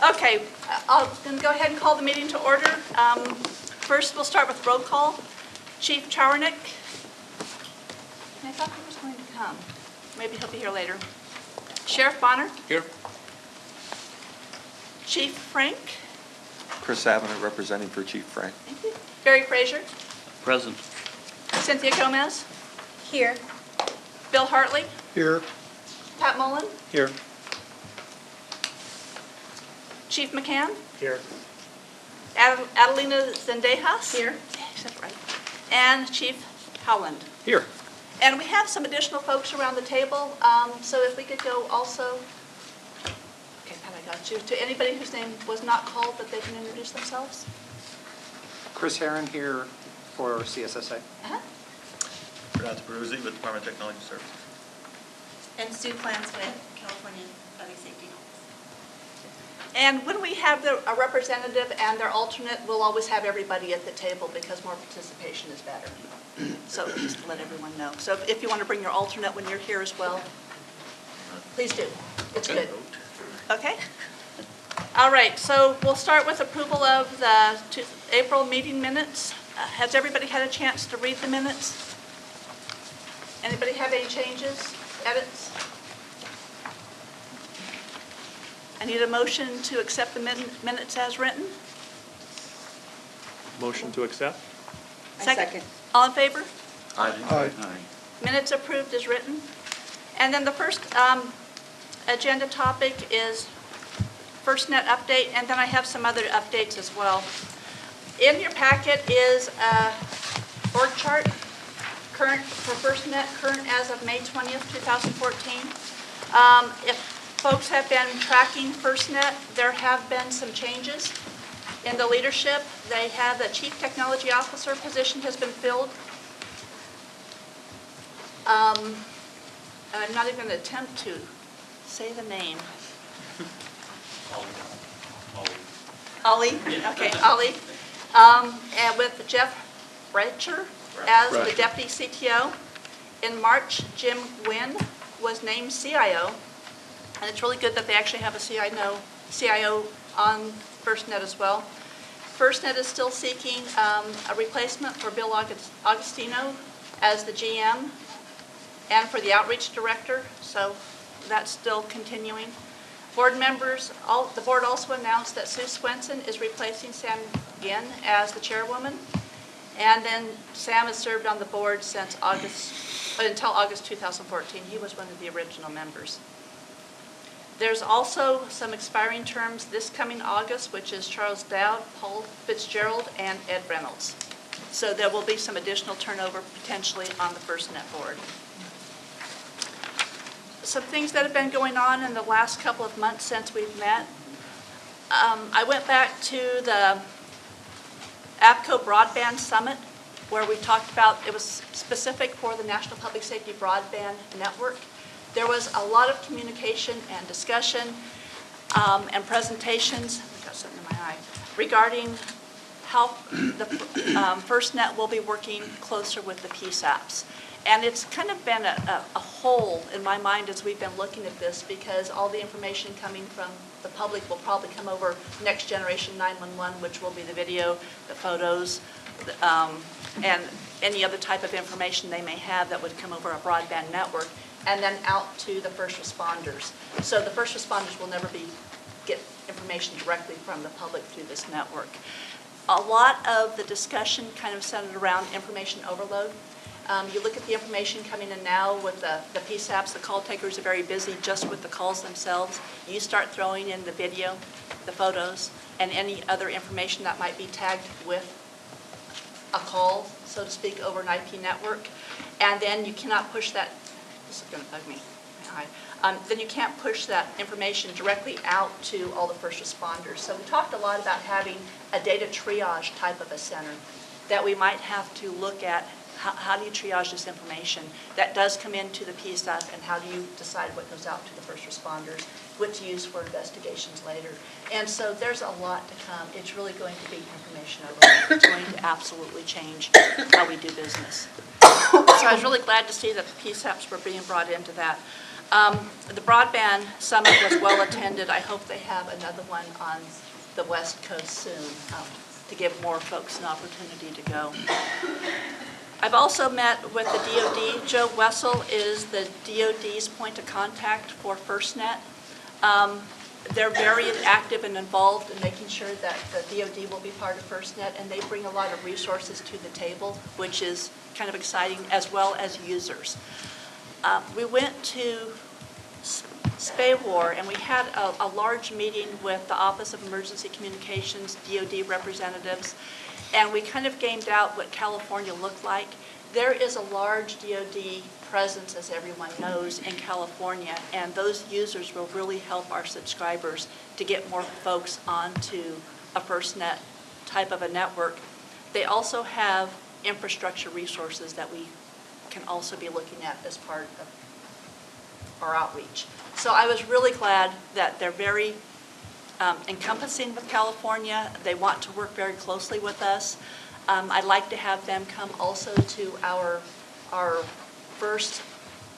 Okay, I'm going to go ahead and call the meeting to order. First, we'll start with roll call. Chief Charnick. I thought he was going to come. Maybe he'll be here later. Sheriff Bonner. Here. Chief Frank. Chris Avenant representing for Chief Frank. Thank you. Barry Frazier. Present. Cynthia Gomez. Here. Bill Hartley. Here. Pat Mullen. Here. Chief McCann. Here. Adelina Zendejas. Here. Yeah, you said it right. And Chief Howland. Here. And we have some additional folks around the table, so if we could go also, okay, Pat, I got you, to anybody whose name was not called, but they can introduce themselves. Chris Herron here for CSSA. Uh-huh. Bernard Peruzzi with Department of Technology Services. And Sue Plans with California Public Safety Office. And when we have a representative and their alternate, we'll always have everybody at the table because more participation is better. So just to let everyone know. So if you want to bring your alternate when you're here as well, please do. It's good. Okay? All right, so we'll start with approval of the April meeting minutes. Has everybody had a chance to read the minutes? Anybody have any changes, edits? I need a motion to accept the minutes as written. Motion to accept? Second. All in favor? Aye. Minutes approved as written. And then the first agenda topic is FirstNet update, and then I have some other updates as well. In your packet is a org chart, current for FirstNet, current as of May 20th, 2014. If folks have been tracking FirstNet, there have been some changes in the leadership. They have the Chief Technology Officer position has been filled. And I'm not even going to attempt to say the name. Ollie. Okay, Ollie. And with Jeff Brecher as the Deputy CTO. In March, Jim Gwynn was named CIO. And it's really good that they actually have a CIO on FirstNet as well. FirstNet is still seeking a replacement for Bill Augustino as the GM and for the outreach director, so that's still continuing. Board members, the board also announced that Sue Swenson is replacing Sam Ginn as the chairwoman, and then Sam has served on the board since until August 2014. He was one of the original members. There's also some expiring terms this coming August, which is Charles Dowd, Paul Fitzgerald, and Ed Reynolds. So there will be some additional turnover potentially on the FirstNet board. Some things that have been going on in the last couple of months since we've met. I went back to the APCO Broadband Summit where we talked about, it was specific for the National Public Safety Broadband Network. There was a lot of communication and discussion and presentations, I've got something in my eye, regarding how the FirstNet will be working closer with the PSAPs. And it's kind of been a hole in my mind as we've been looking at this because all the information coming from the public will probably come over Next Generation 911, which will be the video, the photos, and any other type of information they may have that would come over a broadband network, and then out to the first responders. So the first responders will never get information directly from the public through this network. A lot of the discussion kind of centered around information overload. You look at the information coming in now with the PSAPs, the call takers are very busy just with the calls themselves. You start throwing in the video, the photos, and any other information that might be tagged with a call, so to speak, over an IP network. And then you cannot push that, this is going to bug me, then you can't push that information directly out to all the first responders. So we talked a lot about having a data triage type of a center that we might have to look at. How do you triage this information that does come into the PSAP, and how do you decide what goes out to the first responders, what to use for investigations later? And so there's a lot to come. It's really going to be information overload. It's going to absolutely change how we do business. So I was really glad to see that the PSAPs were being brought into that. The broadband summit was well attended. I hope they have another one on the West Coast soon to give more folks an opportunity to go. I've also met with the DoD. Joe Wessel is the DoD's point of contact for FirstNet. They're very active and involved in making sure that the DoD will be part of FirstNet, and they bring a lot of resources to the table, which is kind of exciting, as well as users. We went to SPAWAR, and we had a large meeting with the Office of Emergency Communications, DoD representatives, and we kind of gamed out what California looked like. There is a large DoD presence, as everyone knows, in California, and those users will really help our subscribers to get more folks onto a FirstNet type of a network. They also have infrastructure resources that we can also be looking at as part of our outreach. So I was really glad that they're very encompassing with California. They want to work very closely with us. I'd like to have them come also to our first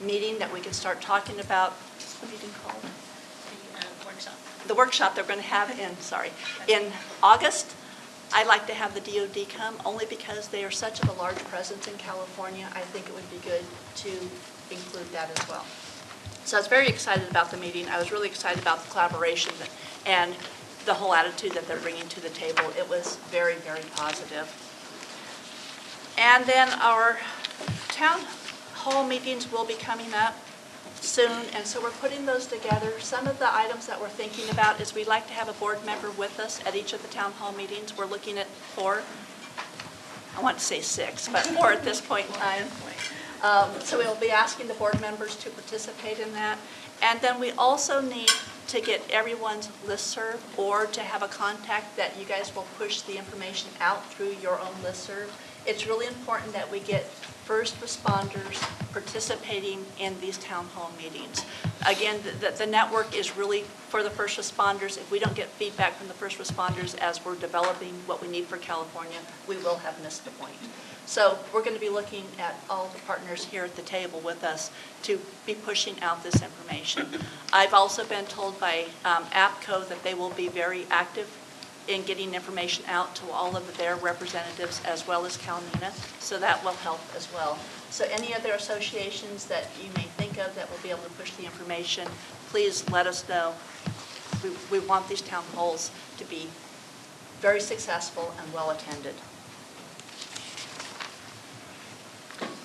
meeting that we can start talking about. What's the meeting called? The workshop. The workshop they're going to have in August. I'd like to have the DoD come only because they are such of a large presence in California. I think it would be good to include that as well. So I was very excited about the meeting. I was really excited about the collaboration and the whole attitude that they're bringing to the table. It was very, very positive. And then our town hall meetings will be coming up soon, and so we're putting those together. Some of the items that we're thinking about is we'd like to have a board member with us at each of the town hall meetings. We're looking at 4. I want to say 6, but 4 at this point in time. So we'll be asking the board members to participate in that. And then we also need to get everyone's listserv, or to have a contact that you guys will push the information out through your own listserv. It's really important that we get first responders participating in these town hall meetings. Again, the network is really for the first responders. If we don't get feedback from the first responders as we're developing what we need for California, we will have missed a point. So we're going to be looking at all the partners here at the table with us to be pushing out this information. I've also been told by APCO that they will be very active in getting information out to all of their representatives as well as CalNENA, so that will help as well. So any other associations that you may think of that will be able to push the information, please let us know. We want these town halls to be very successful and well attended.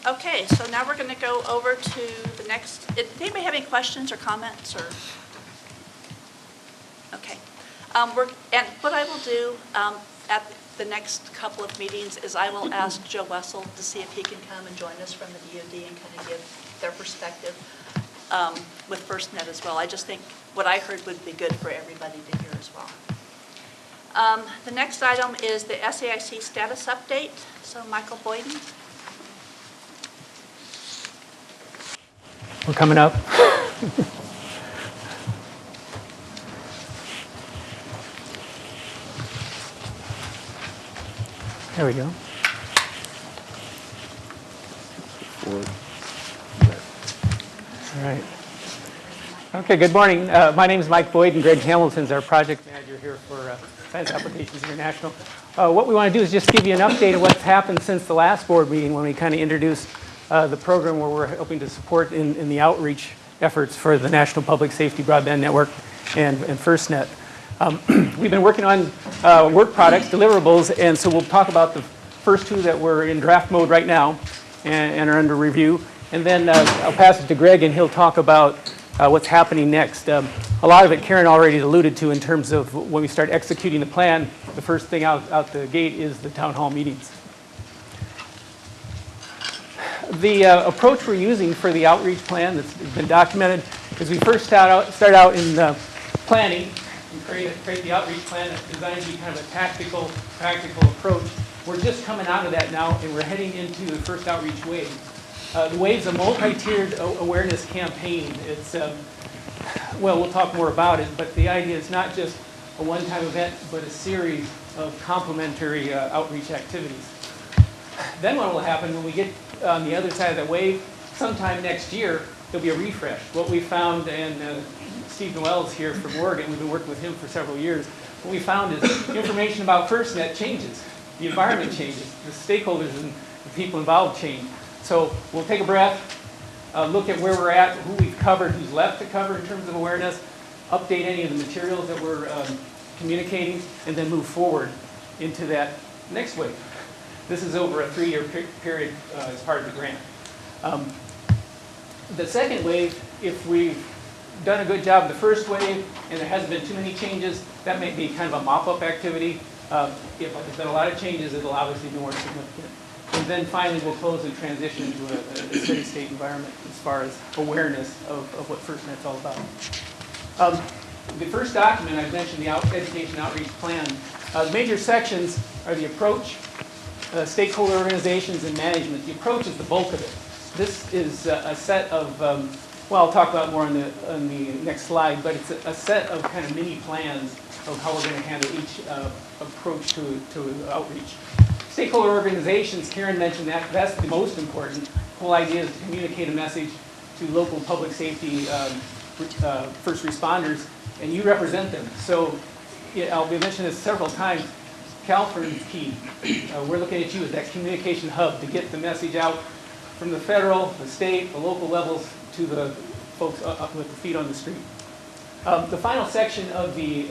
Okay, so now we're going to go over to the next. Did anybody have any questions or comments? Or okay. And what I will do at the next couple of meetings is I will ask Joe Wessel to see if he can come and join us from the DoD and kind of give their perspective with FirstNet as well. I just think what I heard would be good for everybody to hear as well. The next item is the SAIC status update. So Michael Boyden. We're coming up. There we go. All right. Okay, good morning. My name is Mike Boyd, and Greg Hamilton's our project manager here for Science Applications International. What we want to do is just give you an update of what's happened since the last board meeting when we kind of introduced the program where we're helping to support in the outreach efforts for the National Public Safety Broadband Network and FirstNet. We've been working on work products, deliverables, and so we'll talk about the first 2 that we're in draft mode right now and are under review. And then I'll pass it to Greg, and he'll talk about what's happening next. A lot of it Karen already alluded to in terms of when we start executing the plan. The first thing out the gate is the town hall meetings. The approach we're using for the outreach plan that's been documented is we first start out in planning and create the outreach plan that's designed to be kind of a tactical, practical approach. We're just coming out of that now, and we're heading into the first outreach wave. The wave's a multi-tiered awareness campaign. It's, well, we'll talk more about it, but the idea is not just a one-time event, but a series of complementary outreach activities. Then what will happen when we get on the other side of the wave, sometime next year, there'll be a refresh. What we found, and Steve Noel's here from Oregon, we've been working with him for several years, what we found is information about FirstNet changes. The environment changes. The stakeholders and the people involved change. So we'll take a breath, look at where we're at, who we've covered, who's left to cover in terms of awareness, update any of the materials that we're communicating, and then move forward into that next wave. This is over a 3-year period as part of the grant. The second wave, if we've done a good job the first wave and there hasn't been too many changes, that may be kind of a mop-up activity. If there's been a lot of changes, it'll obviously be more significant. And then finally, we'll close and transition to a steady-state environment as far as awareness of what FirstNet's all about. The first document, I mentioned the Education Outreach Plan. The major sections are the approach, stakeholder organizations, and management. The approach is the bulk of it. This is a set of, well, I'll talk about more on the next slide, but it's a set of kind of mini plans of how we're going to handle each approach to outreach. Stakeholder organizations, Karen mentioned that, that's the most important. The whole idea is to communicate a message to local public safety first responders, and you represent them. So I'll be mentioning this several times. CalFRN is key. We're looking at you as that communication hub to get the message out from the federal, the state, the local levels to the folks up with the feet on the street. The final section of the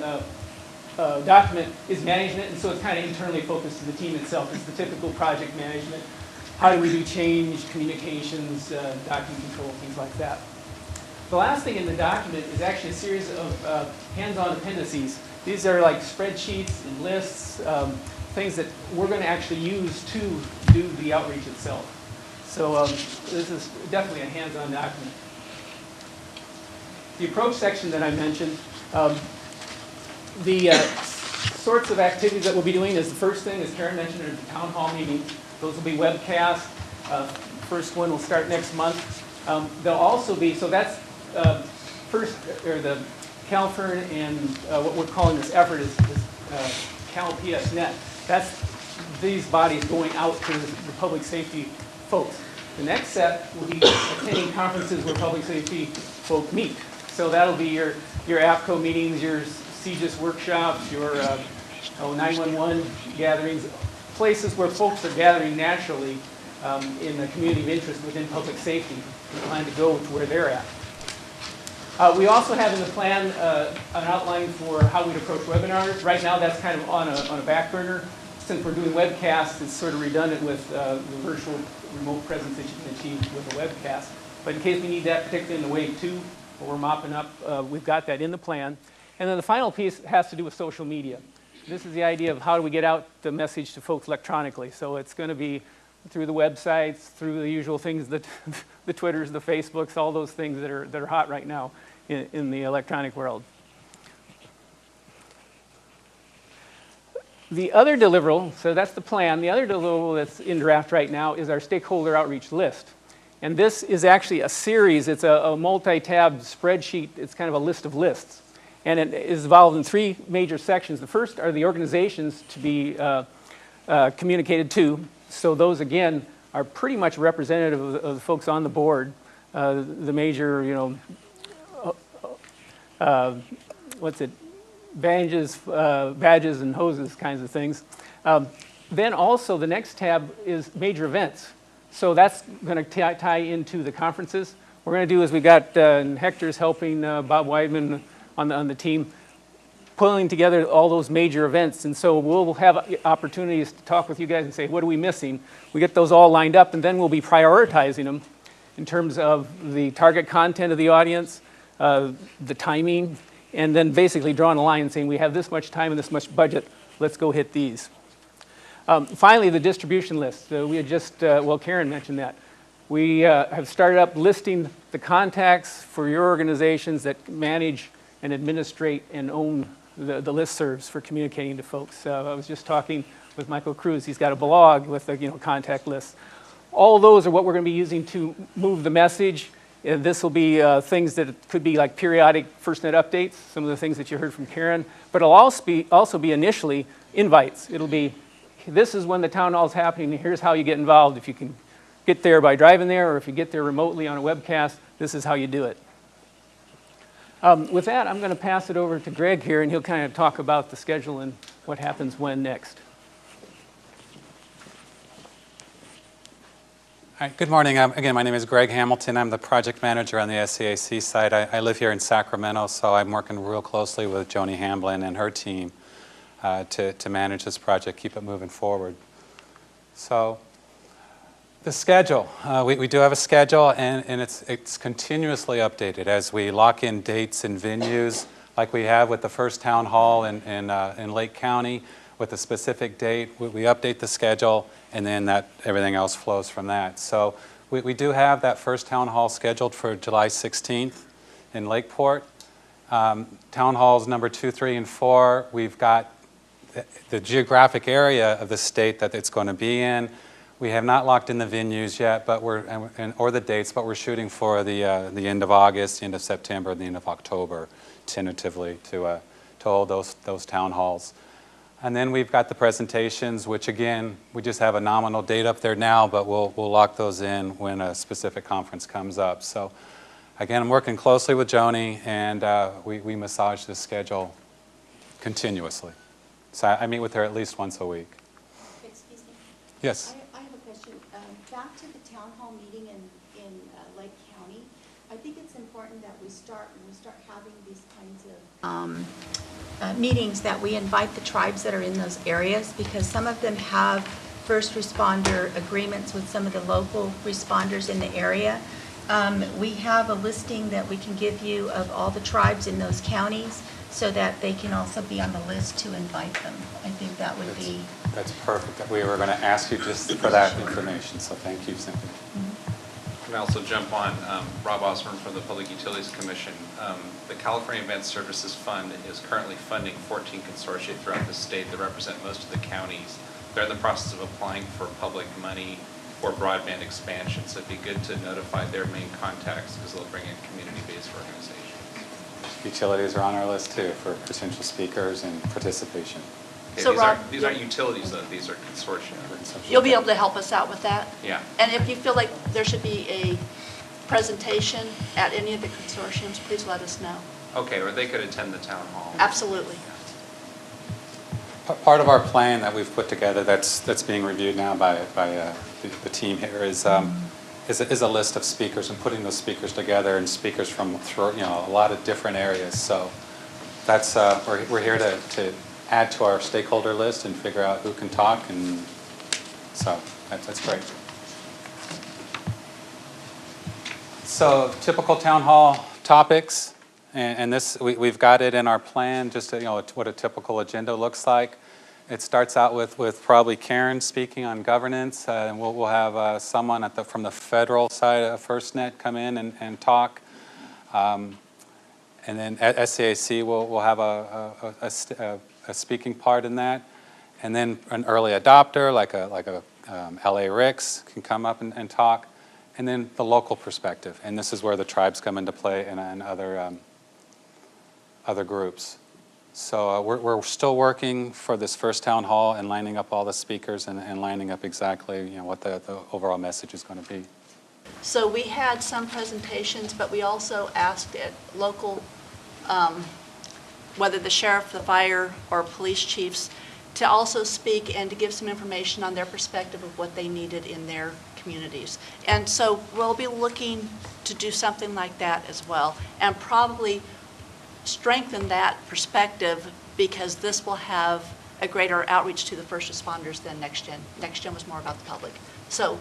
document is management, and so it's kind of internally focused to the team itself. It's the typical project management. How do we do change, communications, document control, things like that. The last thing in the document is actually a series of hands-on appendices. These are like spreadsheets and lists, things that we're going to actually use to do the outreach itself. So this is definitely a hands-on document. The approach section that I mentioned, the sorts of activities that we'll be doing is the first thing, as Karen mentioned, are the town hall meetings. Those will be webcast. First one will start next month. There'll also be, so that's first, or the CalFRN and what we're calling this effort is CalPSNet. That's these bodies going out to the public safety folks. The next set will be attending conferences where public safety folk meet. So that'll be your APCO meetings, your CGIS workshops, your 911 gatherings, places where folks are gathering naturally in the community of interest within public safety. We plan to go to where they're at. We also have in the plan an outline for how we'd approach webinars. Right now that's kind of on a back burner. Since we're doing webcasts, it's sort of redundant with the virtual remote presence that you can achieve with a webcast. But in case we need that, particularly in the wave 2, where we're mopping up, we've got that in the plan. And then the final piece has to do with social media. This is the idea of how do we get out the message to folks electronically. So it's going to be through the websites, through the usual things, the Twitters, the Facebooks, all those things that are hot right now in the electronic world. The other deliverable, so that's the plan, the other deliverable that's in draft right now is our stakeholder outreach list. And this is actually a series, it's a multi-tab spreadsheet, it's kind of a list of lists. And it is involved in 3 major sections. The first are the organizations to be communicated to. So those, again, are pretty much representative of the folks on the board. The major, badges and hoses kinds of things. Then also the next tab is major events. So that's going to tie into the conferences. What we're going to do is we've got Hector's helping Bob Weidman on the team, pulling together all those major events. And so we'll have opportunities to talk with you guys and say, what are we missing? We get those all lined up, and then we'll be prioritizing them in terms of the target content of the audience, the timing, and then basically drawing a line and saying, we have this much time and this much budget, let's go hit these. Finally, the distribution list. We had just, well, Karen mentioned that. We have started up listing the contacts for your organizations that manage and administrate and own the listservs for communicating to folks. I was just talking with Michael Cruz. He's got a blog with contact lists. All those are what we're going to be using to move the message. This will be things that could be like periodic FirstNet updates, some of the things that you heard from Karen. But it'll also be initially invites. It'll be, this is when the town hall is happening, and here's how you get involved. If you can get there by driving there, or if you get there remotely on a webcast, this is how you do it. With that, I'm going to pass it over to Greg here, and he'll kind of talk about the schedule and what happens when next. All right, good morning. Again, my name is Greg Hamilton. I'm the project manager on the SCAC side. I live here in Sacramento, so I'm working real closely with Joni Hamblin and her team to manage this project, keep it moving forward. So the schedule. We do have a schedule, and it's continuously updated as we lock in dates and venues, like we have with the first town hall in Lake County with a specific date. We update the schedule, and then everything else flows from that. So we do have that first town hall scheduled for July 16th in Lakeport. Town halls number 2, 3, and 4, we've got the geographic area of the state that it's going to be in. We have not locked in the venues yet, but or the dates, but we're shooting for the end of August, the end of September, the end of October, tentatively to hold those town halls. And then we've got the presentations, which again, we just have a nominal date up there now, but we'll lock those in when a specific conference comes up. So again, I'm working closely with Joni, and we massage the schedule continuously. So I meet with her at least once a week. Excuse me? Yes? I have a question. Back to the town hall meeting in Lake County, I think it's important that when we start having these kinds of meetings, that we invite the tribes that are in those areas, because some of them have first responder agreements with some of the local responders in the area. We have a listing that we can give you of all the tribes in those counties, so that they can also be on the list to invite them. I think that would be... That's perfect. We were going to ask you just for that information, so thank you, Cynthia. Can I also jump on Rob Osborne from the Public Utilities Commission. The CalFRN Advanced Services Fund is currently funding 14 consortia throughout the state that represent most of the counties. They're in the process of applying for public money for broadband expansion, so it'd be good to notify their main contacts because they'll bring in community-based organizations. Utilities are on our list too for potential speakers and participation. Okay, So Rob, these aren't utilities though, these are consortia. you'll be able to help us out with that? Yeah. And if you feel like there should be a presentation at any of the consortiums, please let us know. Okay, or they could attend the town hall. Absolutely. Part of our plan that we've put together that's being reviewed now by the team here is a list of speakers, and putting those speakers together, and speakers from a lot of different areas. So that's we're here to add to our stakeholder list and figure out who can talk, and so that's great. So typical town hall topics, and this we've got it in our plan, just what a typical agenda looks like. It starts out with probably Karen speaking on governance, and we'll have someone from the federal side of FirstNet come in and talk. And then at SCAC, we'll have a speaking part in that. And then an early adopter, like a LA Ricks, can come up and talk. And then the local perspective. And this is where the tribes come into play and other groups. So we're still working for this first town hall and lining up all the speakers and lining up exactly what the overall message is going to be. So we had some presentations, but we also asked at local, whether the sheriff, the fire, or police chiefs, to also speak and to give some information on their perspective of what they needed in their communities. And so we'll be looking to do something like that as well, and probably strengthen that perspective, because this will have a greater outreach to the first responders than Next Gen. Next Gen was more about the public. So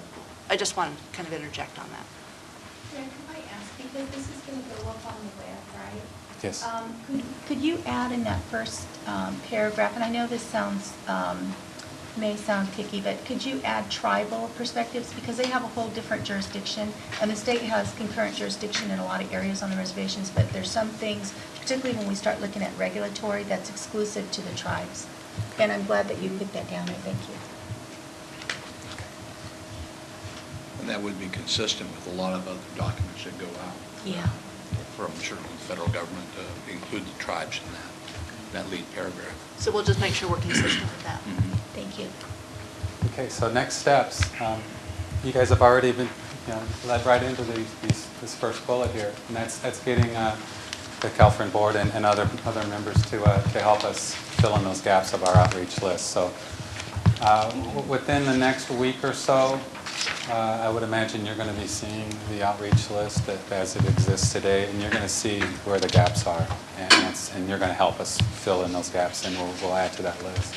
I just wanted to kind of interject on that. Greg, could I ask, because this is going to go up on the web, right? Yes. Could you add in that first paragraph, and I know this may sound picky, but could you add tribal perspectives, because they have a whole different jurisdiction, and the state has concurrent jurisdiction in a lot of areas on the reservations, but there's some things, particularly when we start looking at regulatory, that's exclusive to the tribes. And I'm glad that you put that down there. Thank you. And that would be consistent with a lot of other documents that go out. Yeah. From certainly the federal government to include the tribes in that lead paragraph. So we'll just make sure we're consistent with that. Thank you. Okay, so next steps. You guys have already led right into this first bullet here, and that's getting the CalFRN board and other members to help us fill in those gaps of our outreach list. So within the next week or so, I would imagine you're going to be seeing the outreach list as it exists today, and you're going to see where the gaps are, and you're going to help us fill in those gaps, and we'll add to that list.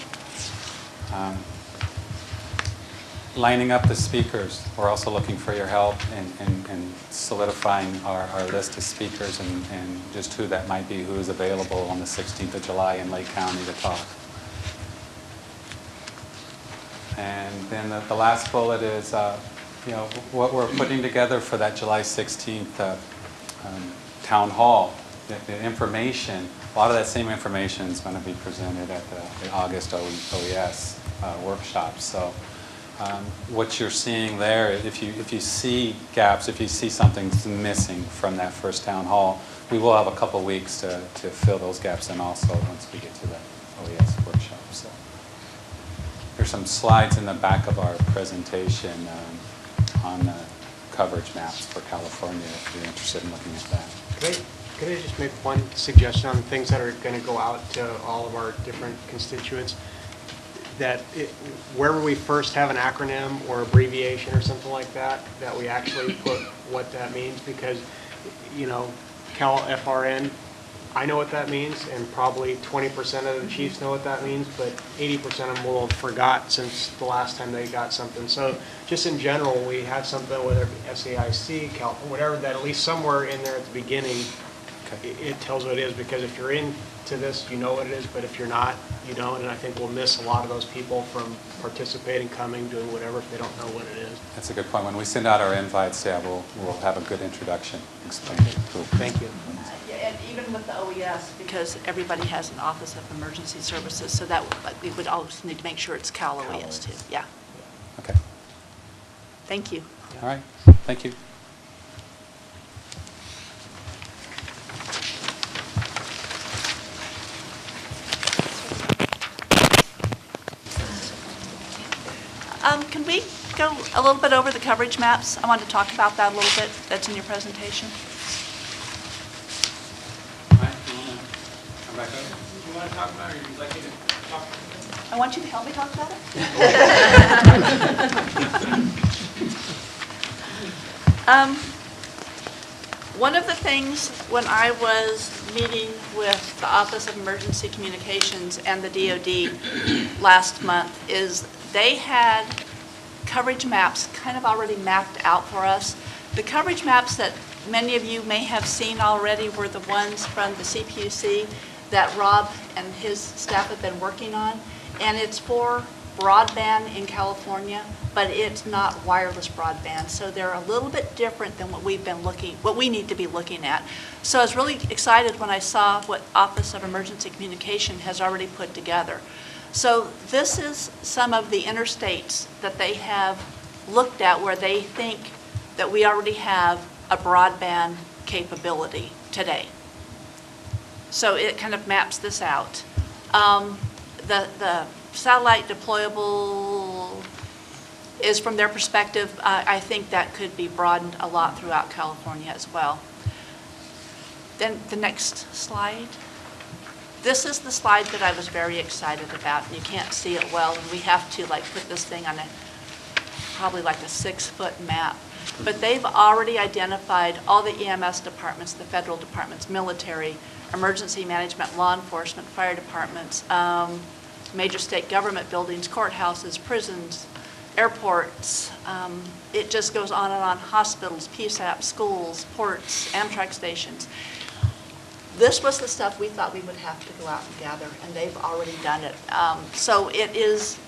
Lining up the speakers, we're also looking for your help in solidifying our list of speakers and just who that might be, who is available on the 16th of July in Lake County to talk. And then the last bullet is, what we're putting together for that July 16th town hall. The information, a lot of that same information is going to be presented at the August OES workshop. So what you're seeing there, if you see gaps, if you see something's missing from that first town hall, we will have a couple weeks to fill those gaps in also once we get to the OES workshop. So there's some slides in the back of our presentation on the coverage maps for California if you're interested in looking at that. Could I just make one suggestion on things that are going to go out to all of our different constituents? That wherever we first have an acronym or abbreviation or something like that, that we actually put what that means, because, CalFRN, I know what that means, and probably 20% of the chiefs know what that means, but 80% of them will have forgot since the last time they got something. So just in general, we have something, whether it be SAIC, whatever, that at least somewhere in there at the beginning, it tells what it is, because if you're into this, you know what it is, but if you're not, you don't, and I think we'll miss a lot of those people from participating, coming, doing whatever if they don't know what it is. That's a good point. When we send out our invites, we'll have a good introduction. Explain it. Cool. Thank you. And even with the OES, because everybody has an Office of Emergency Services, so that we would always need to make sure it's Cal OES too. Yeah. Okay. Thank you. All right. Thank you. Can we go a little bit over the coverage maps? I wanted to talk about that a little bit. That's in your presentation. Come back up. Do you want to talk about it, or would you like me to talk about it? I want you to help me talk about it. One of the things when I was meeting with the Office of Emergency Communications and the DoD last month is they had coverage maps kind of already mapped out for us. The coverage maps that many of you may have seen already were the ones from the CPUC that Rob and his staff have been working on, and it's for broadband in California, but it's not wireless broadband. So they're a little bit different than what we need to be looking at. So I was really excited when I saw what Office of Emergency Communication has already put together. So this is some of the interstates that they have looked at where they think that we already have a broadband capability today. So it kind of maps this out. The satellite deployable is, from their perspective, I think that could be broadened a lot throughout California as well. Then the next slide. This is the slide that I was very excited about. You can't see it well, and we have to put this thing on probably like a 6-foot map. But they've already identified all the EMS departments, the federal departments, military, emergency management, law enforcement, fire departments, major state government buildings, courthouses, prisons, airports. It just goes on and on. Hospitals, PSAP, schools, ports, Amtrak stations. This was the stuff we thought we would have to go out and gather, and they've already done it. So it is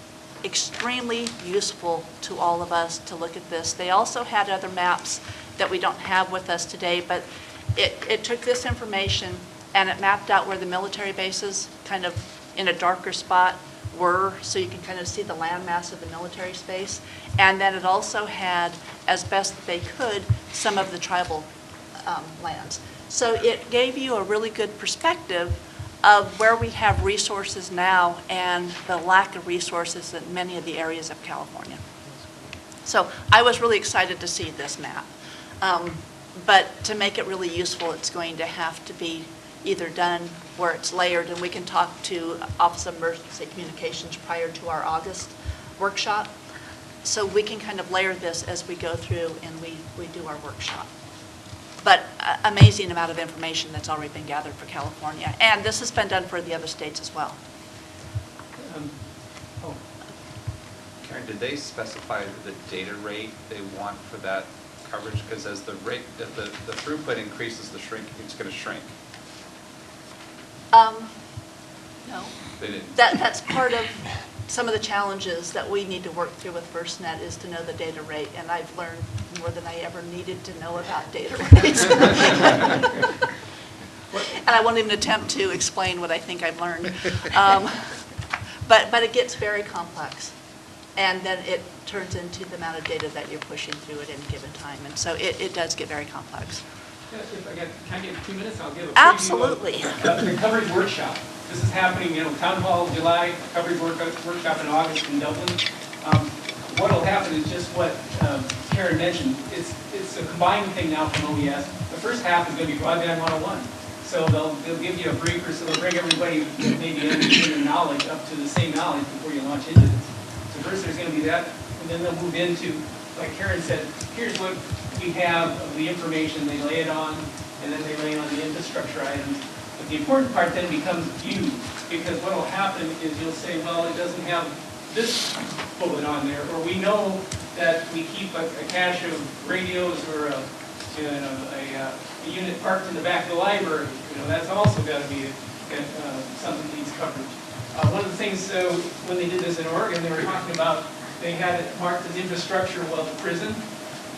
extremely useful to all of us to look at this. They also had other maps that we don't have with us today, but it took this information and it mapped out where the military bases kind of in a darker spot were, so you can kind of see the landmass of the military space. And then it also had, as best they could, some of the tribal lands. So it gave you a really good perspective of where we have resources now and the lack of resources in many of the areas of California. So I was really excited to see this map. But to make it really useful, it's going to have to be either done where it's layered, and we can talk to Office of Emergency Communications prior to our August workshop. So we can kind of layer this as we go through and we do our workshop. But amazing amount of information that's already been gathered for California. And this has been done for the other states as well. Karen, did they specify the data rate they want for that coverage? Because as the rate, if the throughput increases, it's going to shrink. No. They didn't. That's part of some of the challenges that we need to work through with FirstNet is to know the data rate, and I've learned more than I ever needed to know about data rates. And I won't even attempt to explain what I think I've learned. But it gets very complex, and then it turns into the amount of data that you're pushing through at any given time, and so it does get very complex. If can I get 2 minutes? I'll give a preview Absolutely. of the coverage workshop. This is happening, Town Hall, July, coverage workshop in August in Dublin. What will happen is just what Karen mentioned. It's a combined thing now from OES. The first half is going to be Broadband 101. So they'll give you a briefer, so they'll bring everybody maybe in knowledge up to the same knowledge before you launch into this. So first there's going to be that, and then they'll move into, like Karen said, here's what we have of the information. They lay it on, and then they lay on the infrastructure items. But the important part then becomes view, because what will happen is you'll say, well, it doesn't have this bullet on there, or we know that we keep a cache of radios or a unit parked in the back of the library. That's also got to be something that needs coverage. One of the things, when they did this in Oregon, they were talking about, they had it marked as infrastructure, well, the prison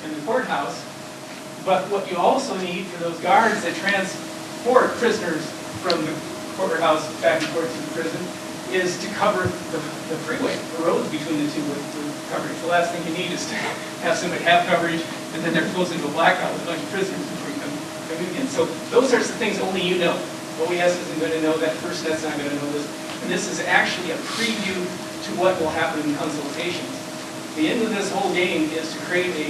and the courthouse. But what you also need for those guards that transport prisoners from the courthouse back and forth to the prison is to cover the freeway, the roads between the two with coverage. The last thing you need is to have somebody have coverage, and then they're close into a blackout with a bunch of prisoners before you come in. So those sorts of things only you know. OES isn't going to know that, FirstNet's not going to know this. And this is actually a preview to what will happen in consultations. The end of this whole game is to create a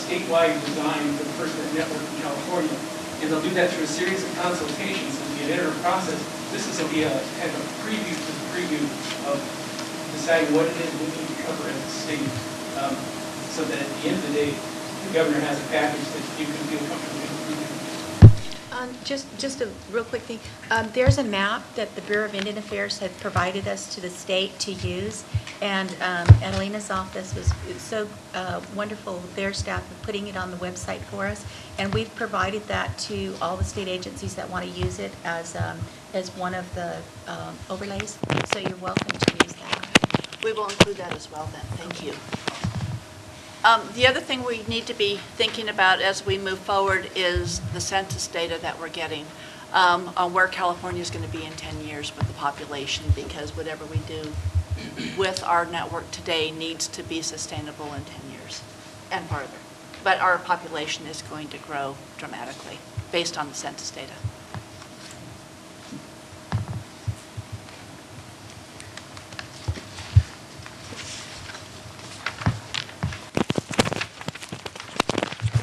statewide design for the FirstNet network in California. And they'll do that through a series of consultations. It'll be an iterative process. This will be a kind of a preview to the preview of deciding what it is we need to cover as a state, so that at the end of the day, the governor has a package that you can feel comfortable with. Just a real quick thing. There's a map that the Bureau of Indian Affairs had provided us to the state to use, and Adelina's office was so wonderful, their staff, of putting it on the website for us, and we've provided that to all the state agencies that want to use it as one of the overlays, so you're welcome to use that. We will include that as well then. Thank you. The other thing we need to be thinking about as we move forward is the census data that we're getting on where California is going to be in 10 years with the population, because whatever we do with our network today needs to be sustainable in 10 years and farther. But our population is going to grow dramatically based on the census data.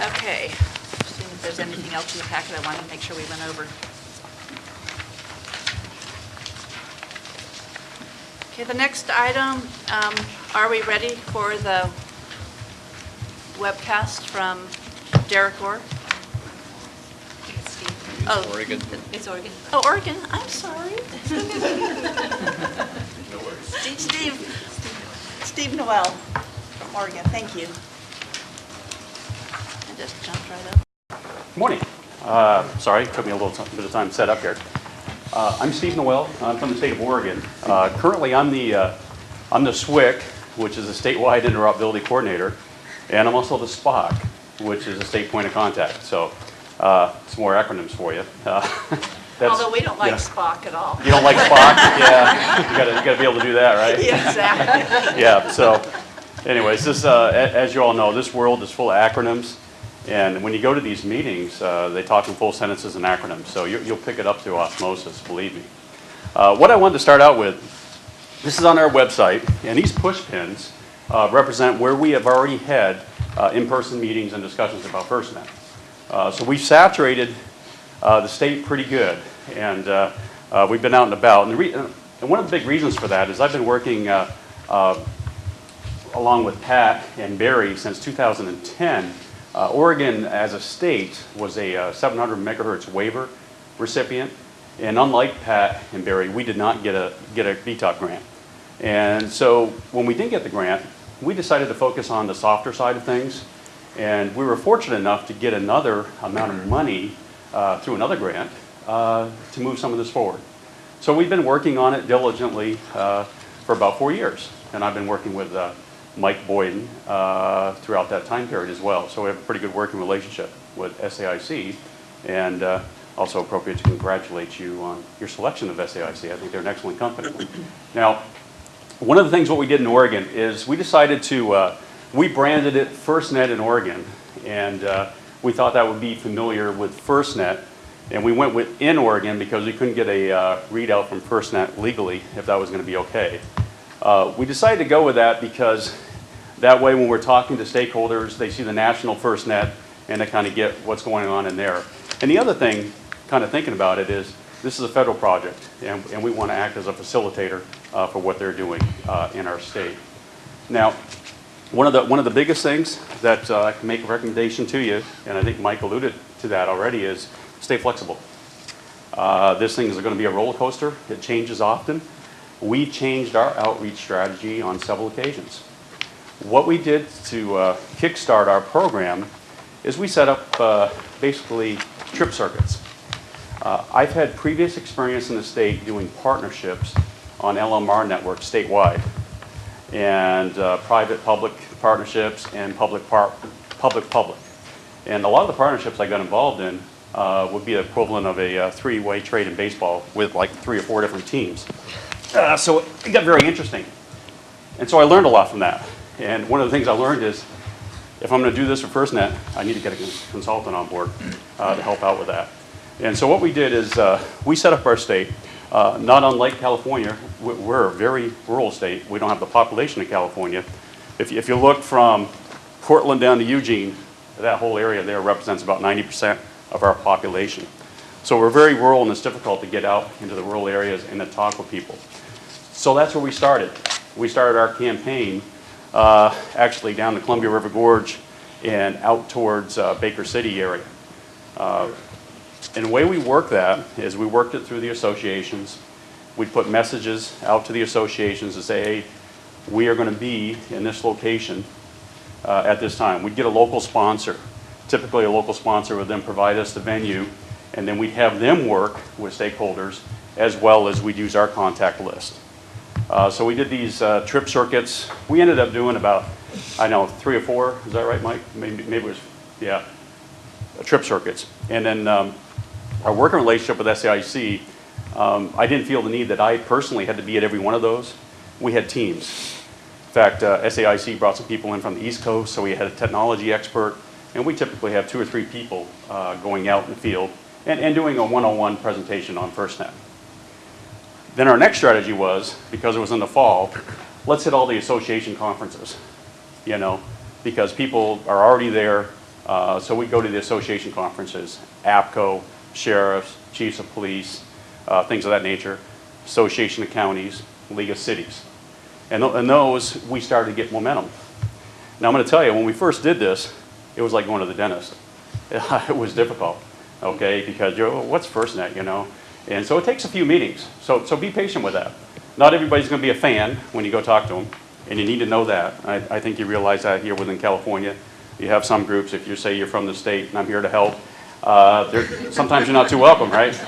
Okay, seeing if there's anything else in the packet I wanted to make sure we went over. Okay, the next item, are we ready for the webcast from Derek Orr? It's Oregon. It's Oregon. Oh, Oregon, I'm sorry. No worries. Steve Noel from Oregon, thank you. I just jumped right up. Good morning. Sorry, it took me a little bit of time to set up here. I'm Steve Noel. I'm from the state of Oregon. Currently, I'm the SWIC, which is a statewide interoperability coordinator, and I'm also the SPOC, which is a state point of contact. So, some more acronyms for you. Although we don't like Spock at all. You don't like Spock? Yeah, you got to be able to do that, right? Yeah, exactly. Yeah. So, anyways, this as you all know, this world is full of acronyms. And when you go to these meetings, they talk in full sentences and acronyms, so you'll pick it up through osmosis, believe me. What I wanted to start out with, this is on our website, and these push pins represent where we have already had in-person meetings and discussions about FirstNet. So we've saturated the state pretty good, and we've been out and about. And one of the big reasons for that is I've been working along with Pat and Barry since 2010. Oregon, as a state, was a 700 megahertz waiver recipient, and unlike Pat and Barry, we did not get a VTOP grant. And so when we did get the grant, we decided to focus on the softer side of things, and we were fortunate enough to get another amount of money through another grant to move some of this forward. So we've been working on it diligently for about 4 years, and I've been working with Mike Boyden throughout that time period as well. So we have a pretty good working relationship with SAIC, and also appropriate to congratulate you on your selection of SAIC. I think they're an excellent company. Now, one of the things what we did in Oregon is we decided to, we branded it FirstNet in Oregon, and we thought that would be familiar with FirstNet, and we went with in Oregon because we couldn't get a readout from FirstNet legally if that was going to be okay. We decided to go with that because that way when we're talking to stakeholders, they see the national FirstNet and they kind of get what's going on in there. And the other thing, kind of thinking about it, is this is a federal project, and we want to act as a facilitator for what they're doing in our state. Now, one of the biggest things that I can make a recommendation to you, and I think Mike alluded to that already, is stay flexible. This thing is going to be a roller coaster. It changes often. We changed our outreach strategy on several occasions. What we did to kickstart our program is we set up basically trip circuits. I've had previous experience in the state doing partnerships on LMR networks statewide, and private-public partnerships and public-public. And a lot of the partnerships I got involved in would be the equivalent of a three-way trade in baseball with like 3 or 4 different teams. So it got very interesting. And so I learned a lot from that. And one of the things I learned is if I'm going to do this for FirstNet, I need to get a consultant on board to help out with that. And so what we did is we set up our state, not unlike California. We're a very rural state. We don't have the population of California. If you look from Portland down to Eugene, that whole area there represents about 90% of our population. So we're very rural, and it's difficult to get out into the rural areas and to talk with people. So that's where we started. We started our campaign actually down the Columbia River Gorge and out towards Baker City area. And the way we worked that is we worked it through the associations. We put messages out to the associations to say, hey, we are going to be in this location at this time. We'd get a local sponsor. Typically a local sponsor would then provide us the venue, and then we'd have them work with stakeholders as well as we'd use our contact list. So we did these trip circuits. We ended up doing about, I know, 3 or 4, is that right, Mike? Maybe it was, yeah, trip circuits. And then our working relationship with SAIC, I didn't feel the need that I personally had to be at every one of those. We had teams. In fact, SAIC brought some people in from the East Coast, so we had a technology expert, and we typically have 2 or 3 people going out in the field and doing a one-on-one presentation on FirstNet. Then our next strategy was, because it was in the fall, let's hit all the association conferences, you know, because people are already there. So we go to the association conferences, APCO, sheriffs, chiefs of police, things of that nature, Association of Counties, League of Cities. And those, we started to get momentum. Now I'm going to tell you, when we first did this, it was like going to the dentist. It was difficult, okay, because you're, well, what's FirstNet, you know? And so it takes a few meetings, so be patient with that. Not everybody's going to be a fan when you go talk to them, and you need to know that. I think you realize that here within California. You have some groups, if you say you're from the state and I'm here to help, sometimes you're not too welcome, right?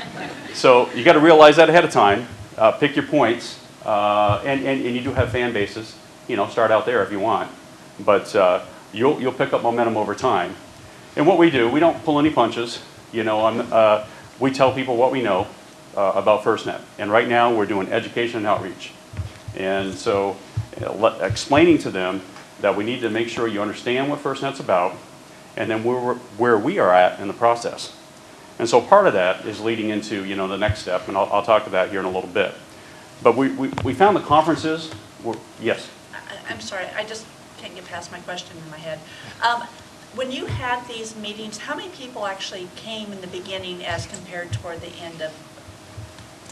So you got to realize that ahead of time, pick your points, and you do have fan bases, you know, start out there if you want. But you'll pick up momentum over time. And what we do, we don't pull any punches. You know, we tell people what we know about FirstNet. And right now we're doing education and outreach. And so explaining to them that we need to make sure you understand what FirstNet's about, and then where we are at in the process. And so part of that is leading into, you know, the next step, and I'll talk to that here in a little bit. But we found the conferences were, yes? I'm sorry, I just can't get past my question in my head. When you had these meetings, how many people actually came in the beginning as compared toward the end of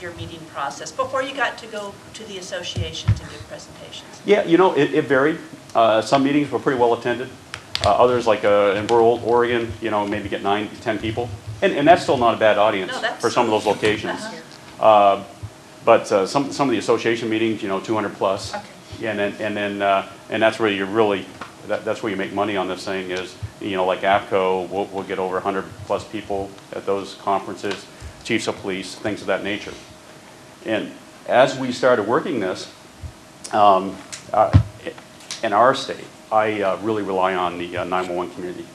your meeting process, before you got to go to the association to give presentations? Yeah, it varied. Some meetings were pretty well attended. Others, like in rural Oregon, maybe get 9 to 10 people. And that's still not a bad audience for some of those locations. But some of the association meetings, 200 plus. Okay. And that's where you really, that's where you make money on this thing is, like APCO, we'll get over 100 plus people at those conferences, chiefs of police, things of that nature. And as we started working this, in our state, I really rely on the 911 community.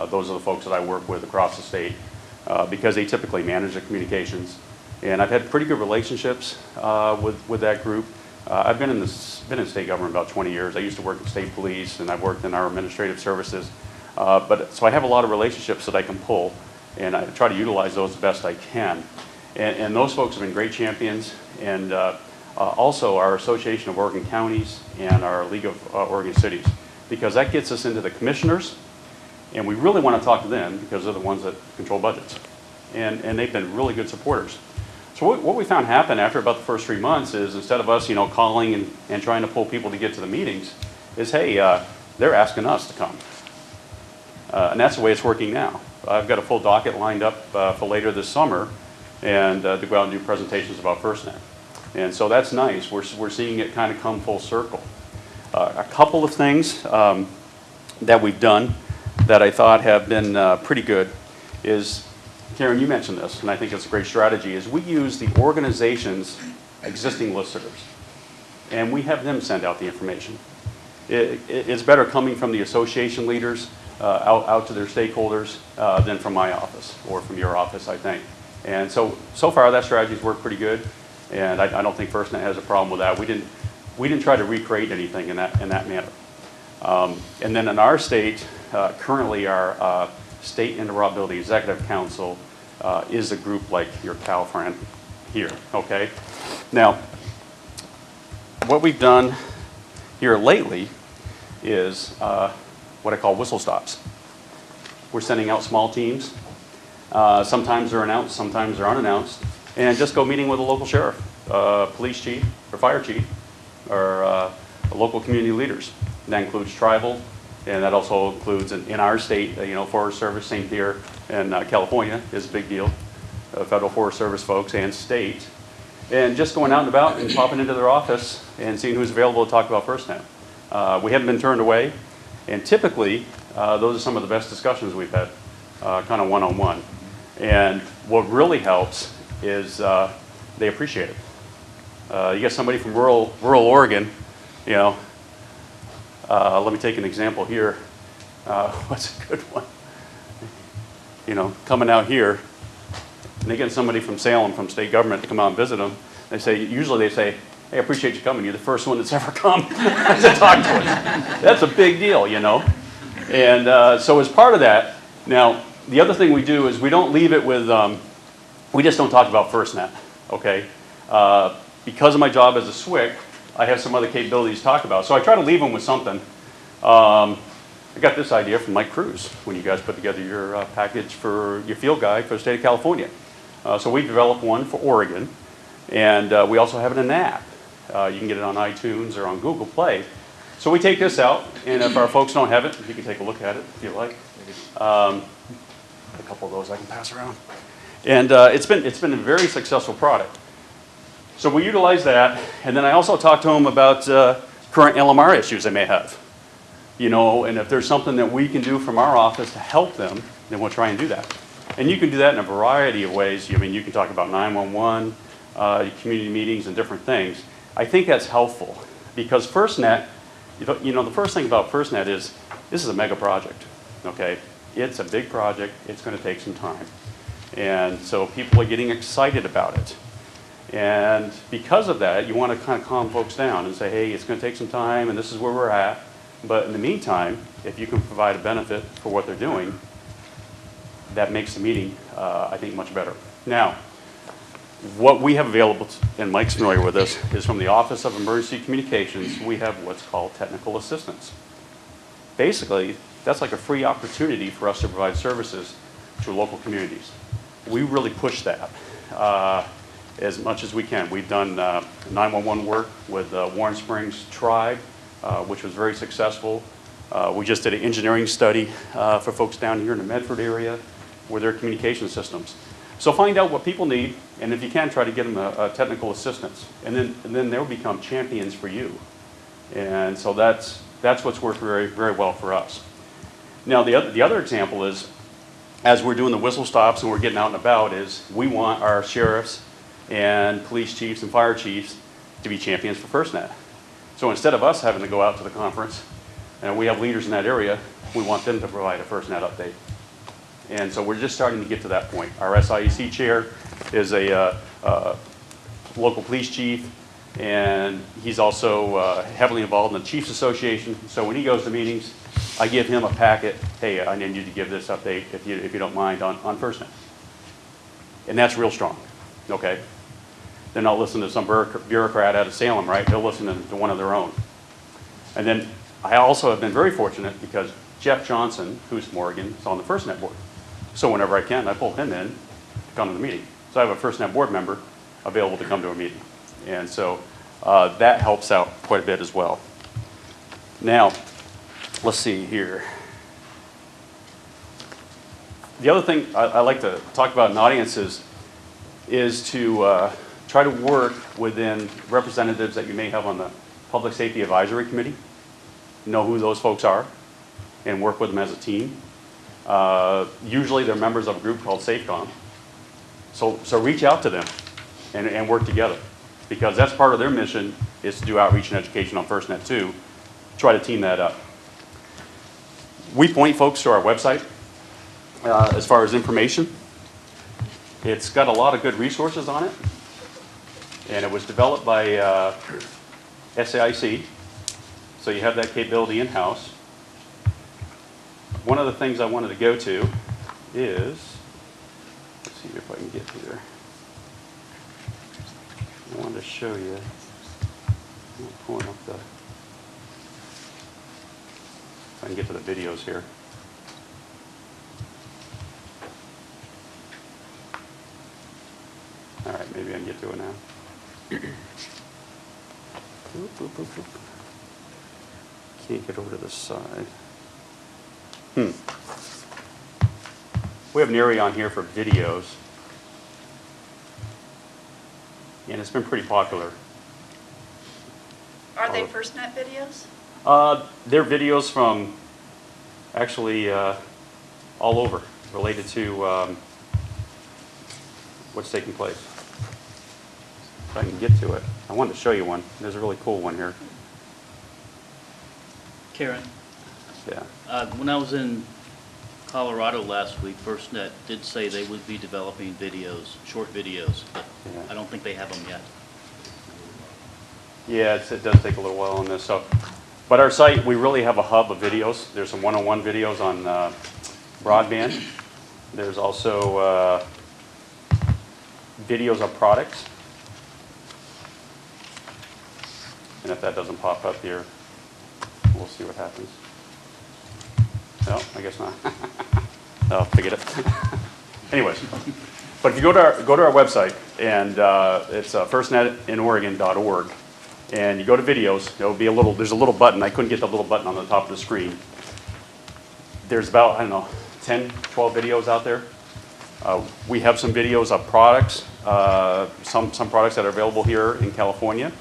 Those are the folks that I work with across the state because they typically manage the communications. And I've had pretty good relationships with that group. I've been in state government about 20 years. I used to work in state police, and I've worked in our administrative services. So I have a lot of relationships that I can pull, and I try to utilize those the best I can. And those folks have been great champions, and also our Association of Oregon Counties and our League of Oregon Cities, because that gets us into the commissioners, and we really want to talk to them because they're the ones that control budgets. And they've been really good supporters. So what we found happen after about the first 3 months is instead of us, calling and trying to pull people to get to the meetings, is hey, they're asking us to come. And that's the way it's working now. I've got a full docket lined up for later this summer, and to go out and do presentations about FirstNet. And so that's nice. We're seeing it kind of come full circle. A couple of things that we've done that I thought have been pretty good is, Karen, you mentioned this, and I think it's a great strategy, is we use the organization's existing listservs, and we have them send out the information. It's better coming from the association leaders out to their stakeholders than from my office or from your office, I think. And so far that strategy's worked pretty good, and I don't think FirstNet has a problem with that. We didn't try to recreate anything in that manner. And then in our state, currently our State Interoperability Executive Council is a group like your CalFRN here, okay? Now, what we've done here lately is what I call whistle stops. We're sending out small teams. Sometimes they're announced, sometimes they're unannounced, and just go meeting with a local sheriff, police chief, or fire chief, or local community leaders. That includes tribal, and that also includes in our state, Forest Service, St. Pierre, and California is a big deal. Federal Forest Service folks and state, and just going out and about and popping into their office and seeing who's available to talk about FirstNet. We haven't been turned away, and typically those are some of the best discussions we've had, kind of one-on-one. And what really helps is they appreciate it. You get somebody from rural Oregon, let me take an example here. What's a good one? Coming out here, and they get somebody from Salem, from state government, to come out and visit them. Usually they say, hey, I appreciate you coming. You're the first one that's ever come to talk to us. That's a big deal, And so as part of that, now, the other thing we do is we don't leave it with, we just don't talk about FirstNet, okay? Because of my job as a SWIC, I have some other capabilities to talk about. So I try to leave them with something. I got this idea from Mike Cruz when you guys put together your package for your field guide for the state of California. So we developed one for Oregon, and we also have it in an app. You can get it on iTunes or on Google Play. So we take this out, and if our folks don't have it, you can take a look at it if you like. A couple of those I can pass around. And it's been a very successful product. So we utilize that, and then I also talk to them about current LMR issues they may have. And if there's something that we can do from our office to help them, then we'll try and do that. And you can do that in a variety of ways. You can talk about 911, community meetings, and different things. I think that's helpful because FirstNet, the first thing about FirstNet is this is a mega project, okay? It's a big project. It's going to take some time. And so people are getting excited about it. And because of that, you want to kind of calm folks down and say, hey, it's going to take some time, and this is where we're at. But in the meantime, if you can provide a benefit for what they're doing, that makes the meeting, I think, much better. Now, What we have available, and Mike's familiar with this, is from the Office of Emergency Communications, we have what's called technical assistance. Basically, that's like a free opportunity for us to provide services to local communities. We really push that as much as we can. We've done 911 work with Warren Springs Tribe, which was very successful. We just did an engineering study for folks down here in the Medford area with their communication systems. So find out what people need, and if you can, try to get them a technical assistance. And then they'll become champions for you. And so that's what's worked very, very well for us. Now, the other example is, as we're doing the whistle stops and we're getting out and about, is we want our sheriffs and police chiefs and fire chiefs to be champions for FirstNet. So instead of us having to go out to the conference, and we have leaders in that area, we want them to provide a FirstNet update. And so we're just starting to get to that point. Our SIEC chair is a local police chief, and he's also heavily involved in the Chiefs Association. So when he goes to meetings, I give him a packet. Hey, I need you to give this update, if you don't mind, on FirstNet. And that's real strong, okay? They're not listening to some bureaucrat out of Salem, right? They're listening to one of their own. And then I also have been very fortunate because Jeff Johnson, who's from Oregon, is on the FirstNet board. So whenever I can, I pull him in to come to the meeting. So I have a FirstNet board member available to come to a meeting. And so that helps out quite a bit as well. Now, let's see here. The other thing I like to talk about in audiences is to try to work within representatives that you may have on the Public Safety Advisory Committee. Know who those folks are and work with them as a team. Usually they're members of a group called SafeCom. So reach out to them and work together, because that's part of their mission, is to do outreach and education on FirstNet too. Try to team that up. We point folks to our website as far as information. It's got a lot of good resources on it, and it was developed by SAIC, so you have that capability in-house. One of the things I wanted to go to is, let's see if I can get here. I wanted to show you. I'm pulling up the, if I can get to the videos here. All right, maybe I can get to it now. Oop, oop, oop, oop. Can't get over to this side. We have an area on here for videos, and it's been pretty popular. Are they FirstNet videos? They're videos from actually all over, related to what's taking place. If I can get to it. I wanted to show you one. There's a really cool one here. Karen, Yeah. when I was in Colorado last week, FirstNet did say they would be developing videos, short videos, but Yeah. I don't think they have them yet. Yeah, it does take a little while on this. So, but our site, we really have a hub of videos. There's some one-on-one videos on broadband. There's also videos of products. And if that doesn't pop up here, we'll see what happens. No, I guess not. Oh, forget it. Anyways, but if you go to our website, and it's firstnetinoregon.org, and you go to videos, there'll be there's a little button. I couldn't get the little button on the top of the screen. There's about, I don't know, 10, 12 videos out there. We have some videos of products, some products that are available here in California.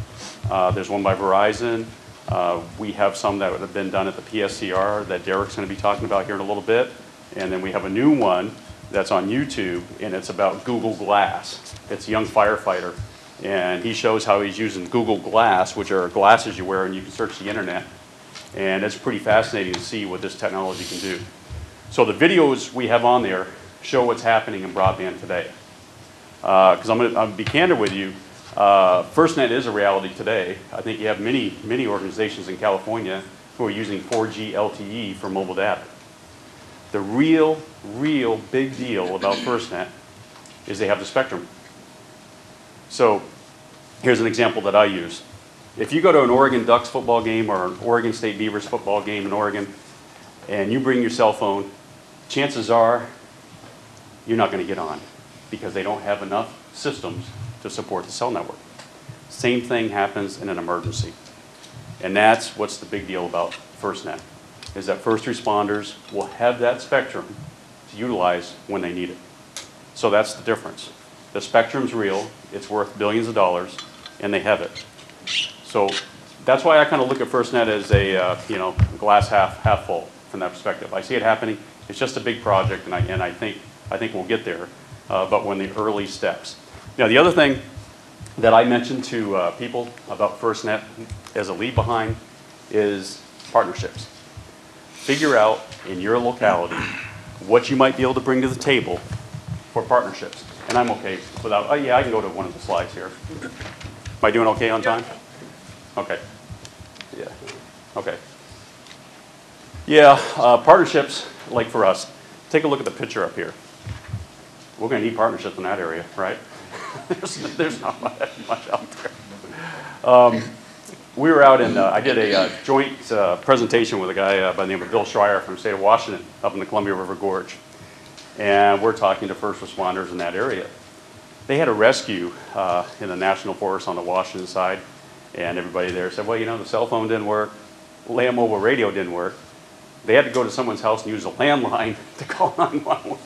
There's one by Verizon. We have some that have been done at the PSCR that Derek's going to be talking about here in a little bit. And then we have a new one that's on YouTube, and it's about Google Glass. It's a young firefighter, and he shows how he's using Google Glass, which are glasses you wear and you can search the internet. And it's pretty fascinating to see what this technology can do. So the videos we have on there show what's happening in broadband today. Because I'm going to be candid with you, FirstNet is a reality today. I think you have many organizations in California who are using 4G LTE for mobile data. The real big deal about FirstNet is they have the spectrum. So here's an example that I use. If you go to an Oregon Ducks football game or an Oregon State Beavers football game in Oregon, and you bring your cell phone, chances are you're not going to get on because they don't have enough systems to support the cell network. Same thing happens in an emergency. And that's what's the big deal about FirstNet, is that first responders will have that spectrum to utilize when they need it. So that's the difference. The spectrum's real, it's worth billions of dollars, and they have it. So that's why I kind of look at FirstNet as a glass half full from that perspective. I see it happening. It's just a big project, and I think we'll get there, but we're in the early steps. Now, the other thing that I mentioned to people about FirstNet as a leave behind is partnerships. Figure out in your locality what you might be able to bring to the table for partnerships. And I'm okay without, oh yeah, I can go to one of the slides here. Am I doing okay on time? Okay. Yeah. Okay. Yeah, partnerships, like for us, take a look at the picture up here. We're going to need partnerships in that area, right? there's not much out there. We were out in, I did a joint presentation with a guy by the name of Bill Schreier from the state of Washington up in the Columbia River Gorge. And we're talking to first responders in that area. They had a rescue in the National Forest on the Washington side, and everybody there said, well, the cell phone didn't work, land mobile radio didn't work. They had to go to someone's house and use a landline to call 911.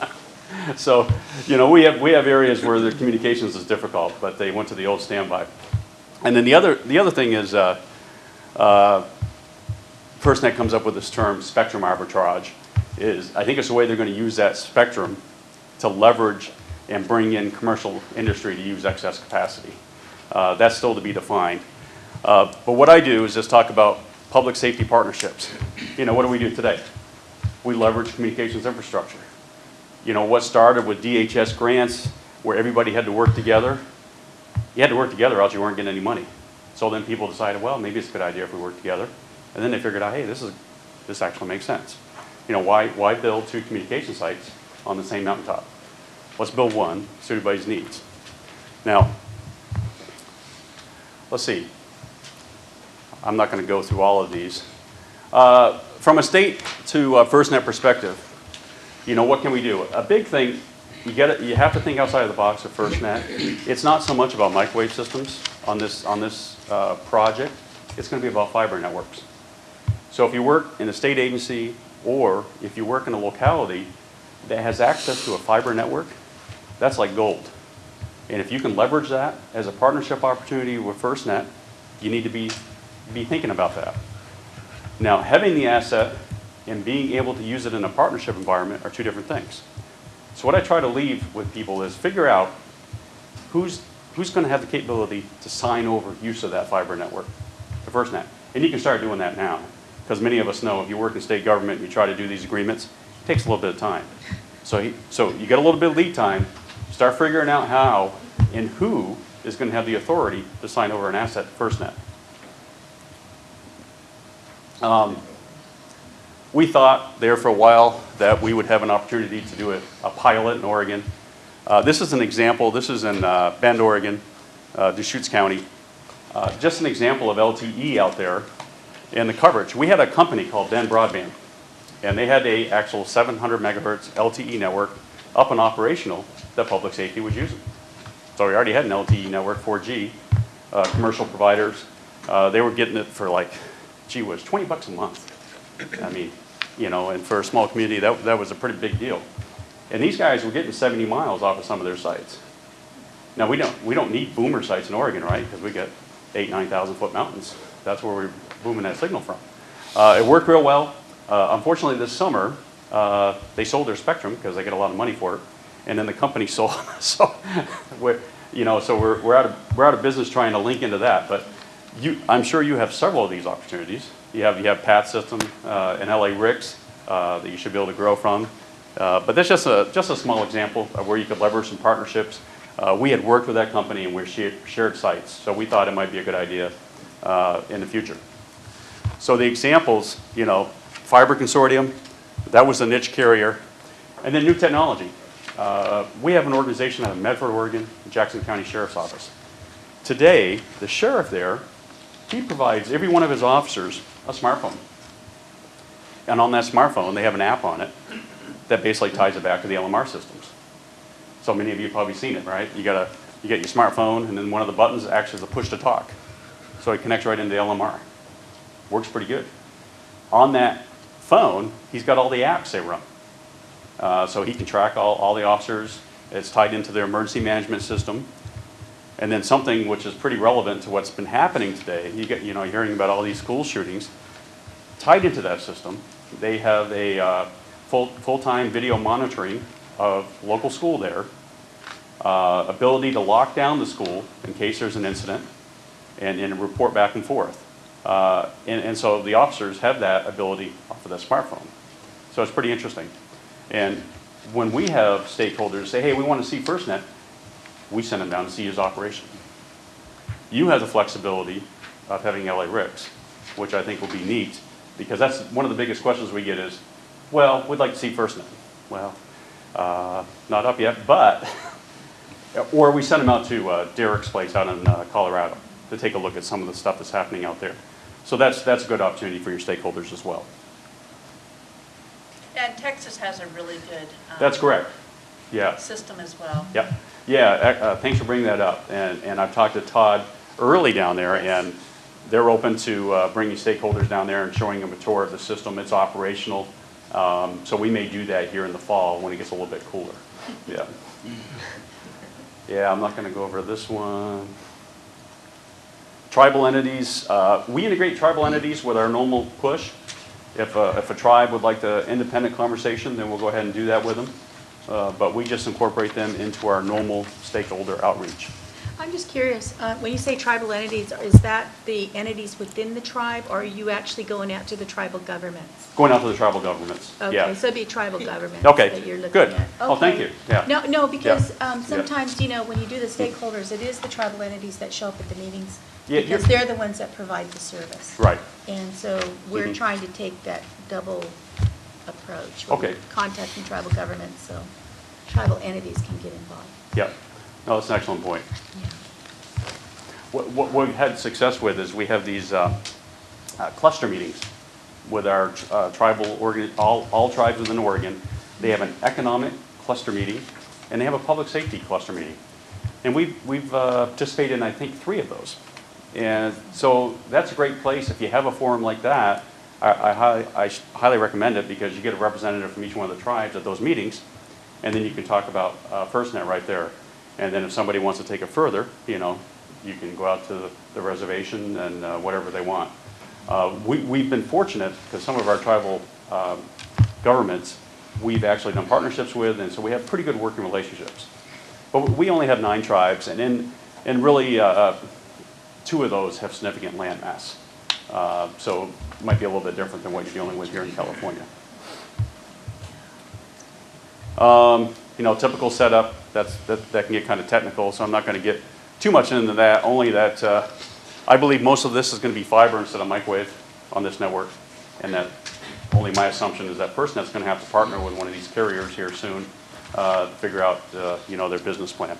So, we have areas where the communications is difficult, but they went to the old standby. And then the other thing is, FirstNet comes up with this term, spectrum arbitrage. I think it's the way they're going to use that spectrum to leverage and bring in commercial industry to use excess capacity. That's still to be defined. But what I do is just talk about public safety partnerships. What do we do today? We leverage communications infrastructure. What started with DHS grants where everybody had to work together, you had to work together or else you weren't getting any money. So then people decided, well, maybe it's a good idea if we work together. And then they figured out, hey, this actually makes sense. Why build 2 communication sites on the same mountaintop? Let's build one, so everybody's needs. Now, let's see. I'm not going to go through all of these. From a state to FirstNet perspective, what can we do? A big thing, you have to think outside of the box of FirstNet. It's not so much about microwave systems on this project. It's going to be about fiber networks. So if you work in a state agency or if you work in a locality that has access to a fiber network, that's like gold. And if you can leverage that as a partnership opportunity with FirstNet, you need to be thinking about that. Now, having the asset and being able to use it in a partnership environment are 2 different things. So what I try to leave with people is figure out who's going to have the capability to sign over use of that fiber network to FirstNet. And you can start doing that now, because many of us know if you work in state government and you try to do these agreements, it takes a little bit of time. So you get a little bit of lead time, start figuring out how and who is going to have the authority to sign over an asset to FirstNet. We thought there for a while that we would have an opportunity to do a pilot in Oregon. This is an example. This is in Bend, Oregon, Deschutes County. Just an example of LTE out there and the coverage. We had a company called Bend Broadband, and they had an actual 700 megahertz LTE network up and operational that public safety was using. So we already had an LTE network, 4G, commercial providers. They were getting it for like, gee whiz, $20 a month. I mean, and for a small community, that was a pretty big deal. And these guys were getting 70 miles off of some of their sites. Now, we don't need boomer sites in Oregon, right? Because we got 8,000, 9,000 foot mountains. That's where we're booming that signal from. It worked real well. Unfortunately, this summer, they sold their spectrum because they get a lot of money for it. And then the company sold. So we're out of business trying to link into that. But I'm sure you have several of these opportunities. You have PAT system and LA RICS that you should be able to grow from. But that's just a small example of where you could leverage some partnerships. We had worked with that company and we shared sites, so we thought it might be a good idea in the future. So the examples, Fiber Consortium, that was a niche carrier, and then new technology. We have an organization out of Medford, Oregon, Jackson County Sheriff's Office. Today, the sheriff there, he provides every one of his officers a smartphone. And on that smartphone, they have an app on it that basically ties it back to the LMR systems. So many of you have probably seen it, right? You get your smartphone, and then one of the buttons acts as a push to talk. So it connects right into the LMR. Works pretty good. On that phone, he's got all the apps they run. So he can track all the officers. It's tied into their emergency management system. And then something which is pretty relevant to what's been happening today, you're hearing about all these school shootings, tied into that system, they have a full-time video monitoring of local school there, ability to lock down the school in case there's an incident, and report back and forth. And so the officers have that ability off of the smartphone. So it's pretty interesting. And when we have stakeholders say, hey, we want to see FirstNet, we send them down to see his operation. You have the flexibility of having LA RICS, which I think will be neat, because that's one of the biggest questions we get is, well, we'd like to see FirstNet. Well, not up yet, but, or we send them out to Derek's place out in Colorado to take a look at some of the stuff that's happening out there. So that's a good opportunity for your stakeholders as well. And Texas has a really good That's correct. Yeah. system as well. Yep. Yeah, thanks for bringing that up. And I've talked to Todd early down there, and they're open to bringing stakeholders down there and showing them a tour of the system. It's operational. So we may do that here in the fall when it gets a little bit cooler. Yeah. Yeah, I'm not going to go over this one. Tribal entities. We integrate tribal entities with our normal push. If a tribe would like the independent conversation, then we'll go ahead and do that with them. But we just incorporate them into our normal stakeholder outreach. I'm just curious, when you say tribal entities, is that the entities within the tribe, or are you actually going out to the tribal governments? Going out to the tribal governments. Okay, Yeah. so it'd be tribal governments Okay, that you're looking good. at. Oh, thank Okay. you. Yeah. No, because Yeah. sometimes, when you do the stakeholders, it is the tribal entities that show up at the meetings, Yeah, because they're the ones that provide the service. Right. And so we're Mhm. trying to take that double approach. Okay. We're contacting tribal governments, so tribal entities can get involved. Yeah. No, that's an excellent point. Yeah. What we've had success with is we have these cluster meetings with our tribal all tribes within Oregon. They have an economic cluster meeting, and they have a public safety cluster meeting. And we've participated in, I think, 3 of those. And so that's a great place. If you have a forum like that, I highly recommend it, because you get a representative from each one of the tribes at those meetings, and then you can talk about FirstNet right there. And then if somebody wants to take it further, you can go out to the reservation and whatever they want. We've been fortunate, because some of our tribal governments we've actually done partnerships with, and so we have pretty good working relationships. But we only have 9 tribes, and really 2 of those have significant land mass. So it might be a little bit different than what you're dealing with here in California. Typical setup, that can get kind of technical, so I'm not going to get too much into that, only that I believe most of this is going to be fiber instead of microwave on this network, and that only my assumption is that FirstNet's going to have to partner with one of these carriers here soon to figure out their business plan.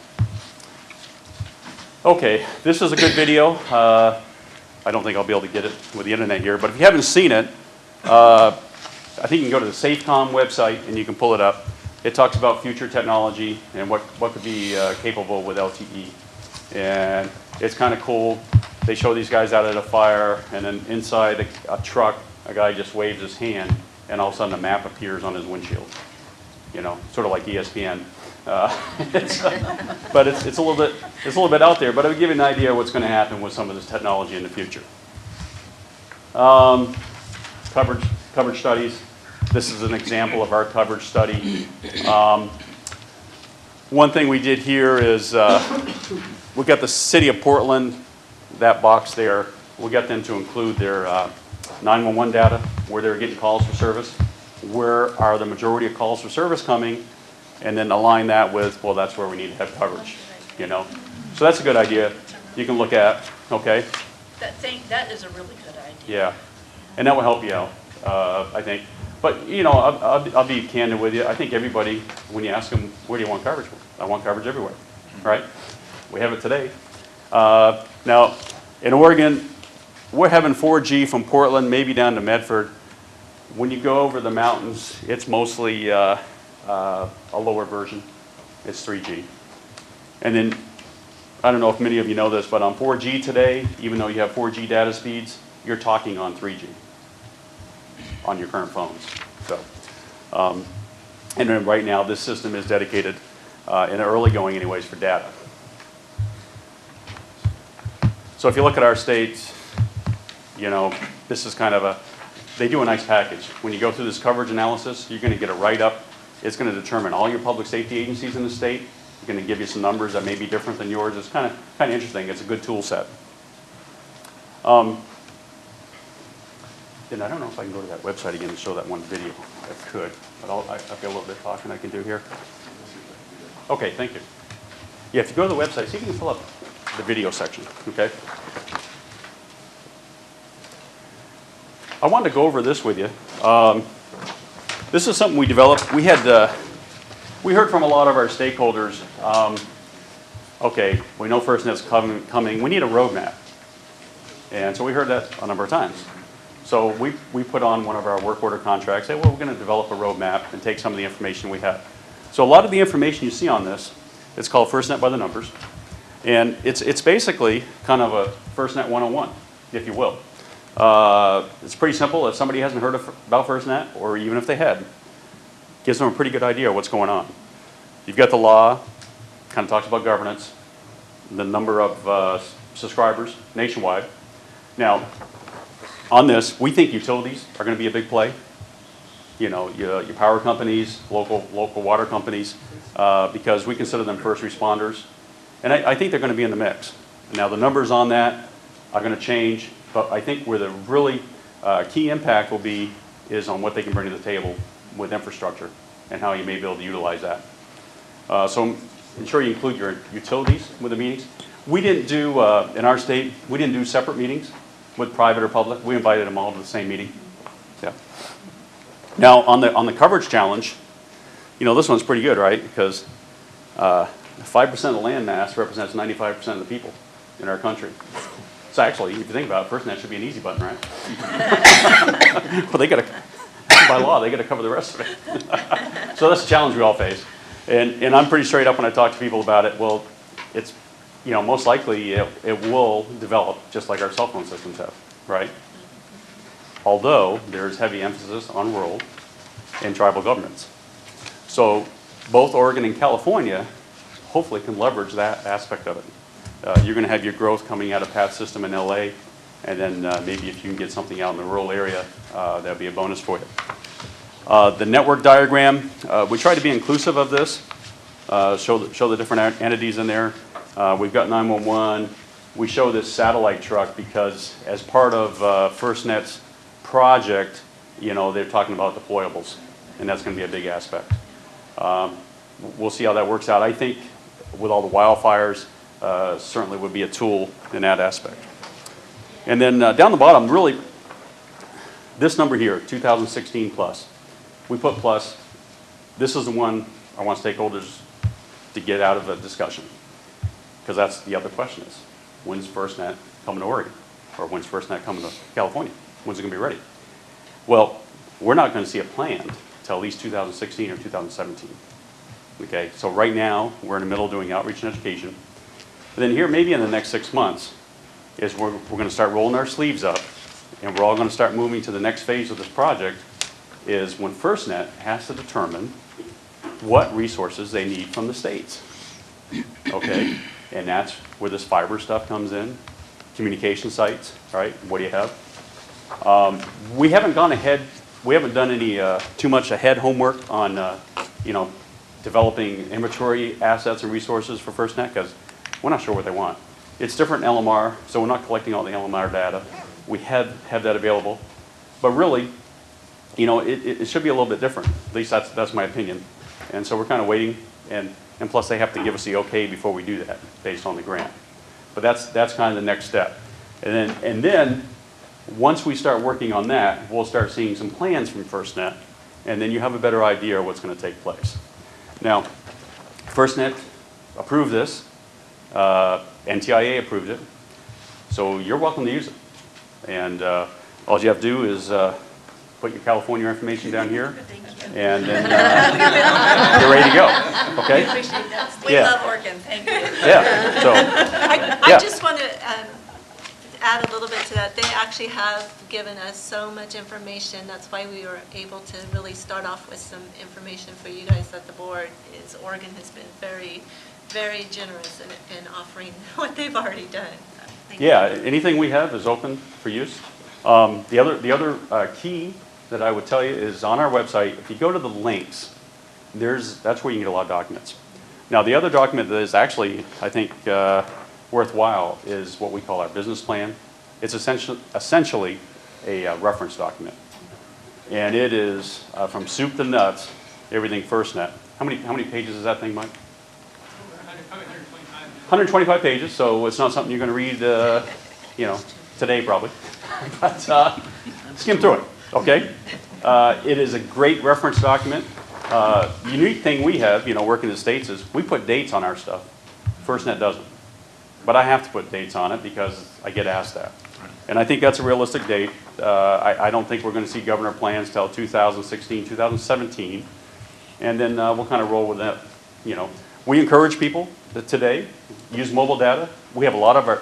Okay, this is a good video. I don't think I'll be able to get it with the internet here, but if you haven't seen it, I think you can go to the SafeCom website and you can pull it up. It talks about future technology and what could be capable with LTE. And it's kind of cool. They show these guys out at a fire, and then inside a truck, a guy just waves his hand, and all of a sudden a map appears on his windshield. Sort of like ESPN. But it's a little bit out there. But it'll give you an idea of what's going to happen with some of this technology in the future. Coverage studies. This is an example of our coverage study. One thing we did here is we got the city of Portland, that box there. We got them to include their 911 data, where they're getting calls for service, where are the majority of calls for service coming, and then align that with, well, that's where we need to have coverage. So that's a good idea. You can look at, okay. That is a really good idea. Yeah, and that will help you out, I think. But I'll be candid with you. I think everybody, when you ask them, where do you want coverage? I want coverage everywhere, right? We have it today. Now, in Oregon, we're having 4G from Portland, maybe down to Medford. When you go over the mountains, it's mostly a lower version. It's 3G. And then, I don't know if many of you know this, but on 4G today, even though you have 4G data speeds, you're talking on 3G on your current phones. So, and then right now, this system is dedicated, in early going anyways, for data. So if you look at our states, you know, this is kind of they do a nice package. When you go through this coverage analysis, you're going to get a write-up. It's going to determine all your public safety agencies in the state. It's going to give you some numbers that may be different than yours. It's kind of interesting. It's a good tool set. And I don't know if I can go to that website again and show that one video. I could, but I've got a little bit of talking I can do here. Okay, thank you. Yeah, if you go to the website, see if you can pull up the video section, okay? I wanted to go over this with you. This is something we developed. We heard from a lot of our stakeholders, okay, we know FirstNet's coming. We need a roadmap. And so we heard that a number of times. So we put on one of our work order contracts, say, well, we're going to develop a roadmap and take some of the information we have. So a lot of the information you see on this, it's called FirstNet by the numbers. And it's basically kind of a FirstNet 101, if you will. It's pretty simple. If somebody hasn't heard about FirstNet, or even if they had, gives them a pretty good idea of what's going on. You've got the law, kind of talks about governance, the number of subscribers nationwide. Now, on this, we think utilities are going to be a big play. You know, your power companies, local water companies, because we consider them first responders. And I think they're going to be in the mix. Now, the numbers on that are going to change, but I think where the really key impact will be is on what they can bring to the table with infrastructure and how you may be able to utilize that. So ensure you include your utilities with the meetings. We didn't do, in our state, we didn't do separate meetings with private or public. We invited them all to the same meeting. Yeah. Now, on the coverage challenge, you know, this one's pretty good, right? Because 5% of the land mass represents 95% of the people in our country. So actually, if you think about it, FirstNet should be an easy button, right? Well, they got to, by law, they got to cover the rest of it. So that's a challenge we all face. And I'm pretty straight up when I talk to people about it. Well, it's, you know, most likely it will develop just like our cell phone systems have, right? Although there's heavy emphasis on rural and tribal governments. So both Oregon and California hopefully can leverage that aspect of it. You're going to have your growth coming out of Pat's system in LA, and then maybe if you can get something out in the rural area, that'd be a bonus for you. The network diagram, we try to be inclusive of this, show the different entities in there. We've got 911. We show this satellite truck because as part of FirstNet's project, you know, they're talking about deployables, and that's going to be a big aspect. We'll see how that works out. I think with all the wildfires, certainly would be a tool in that aspect. And then down the bottom, really, this number here, 2016 plus. We put plus. This is the one I want stakeholders to get out of the discussion, because that's the other question is, when's FirstNet coming to Oregon? Or when's FirstNet coming to California? When's it going to be ready? Well, we're not going to see a plan until at least 2016 or 2017. Okay, so right now, we're in the middle of doing outreach and education. And then here, maybe in the next 6 months, is we're going to start rolling our sleeves up, and we're all going to start moving to the next phase of this project, is when FirstNet has to determine what resources they need from the states. Okay, and that's where this fiber stuff comes in, communication sites, right? What do you have? We haven't gone ahead, we haven't done any too much ahead homework on, you know, developing inventory assets and resources for FirstNet, because we're not sure what they want. It's different in LMR, so we're not collecting all the LMR data. We have that available, but really, you know, it should be a little bit different. At least that's my opinion. And so we're kind of waiting, and plus they have to give us the okay before we do that, based on the grant. But that's kind of the next step. And then once we start working on that, we'll start seeing some plans from FirstNet, and then you have a better idea of what's going to take place. Now, FirstNet approved this NTIA approved it, so you're welcome to use it. And all you have to do is put your California information down here, and then you're ready to go. Okay? We appreciate that. We Yeah. love Oregon, thank you. Yeah. So I just want to add a little bit to that. They actually have given us so much information. That's why we were able to really start off with some information for you guys at the board. Is Oregon has been very, very generous in offering what they've already done. Thank you. yeah, anything we have is open for use. The other key that I would tell you is on our website. If you go to the links, that's where you can get a lot of documents. Now, the other document that is actually, I think, worthwhile is what we call our business plan. It's essentially a reference document, and it is from soup to nuts, everything FirstNet. How many pages is that thing, Mike? 125 pages. So it's not something you're going to read, today probably. But skim through it. Okay. It is a great reference document. Unique thing we have, working in the States is we put dates on our stuff. FirstNet doesn't. But I have to put dates on it because I get asked that. And I think that's a realistic date. I don't think we're going to see governor plans till 2016, 2017. And then we'll kind of roll with that. We encourage people that today use mobile data. We have a lot of our,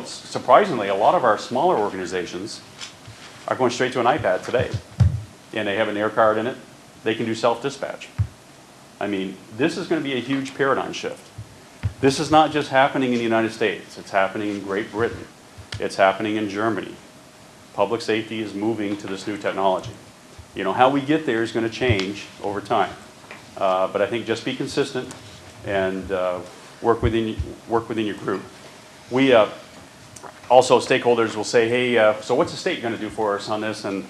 surprisingly, a lot of our smaller organizations are going straight to an iPad today. And they have an air card in it. They can do self-dispatch. I mean, this is going to be a huge paradigm shift. This is not just happening in the United States. It's happening in Great Britain. It's happening in Germany. Public safety is moving to this new technology. How we get there is going to change over time. But I think just be consistent and work within your group. We also, stakeholders will say, hey, so what's the state going to do for us on this? And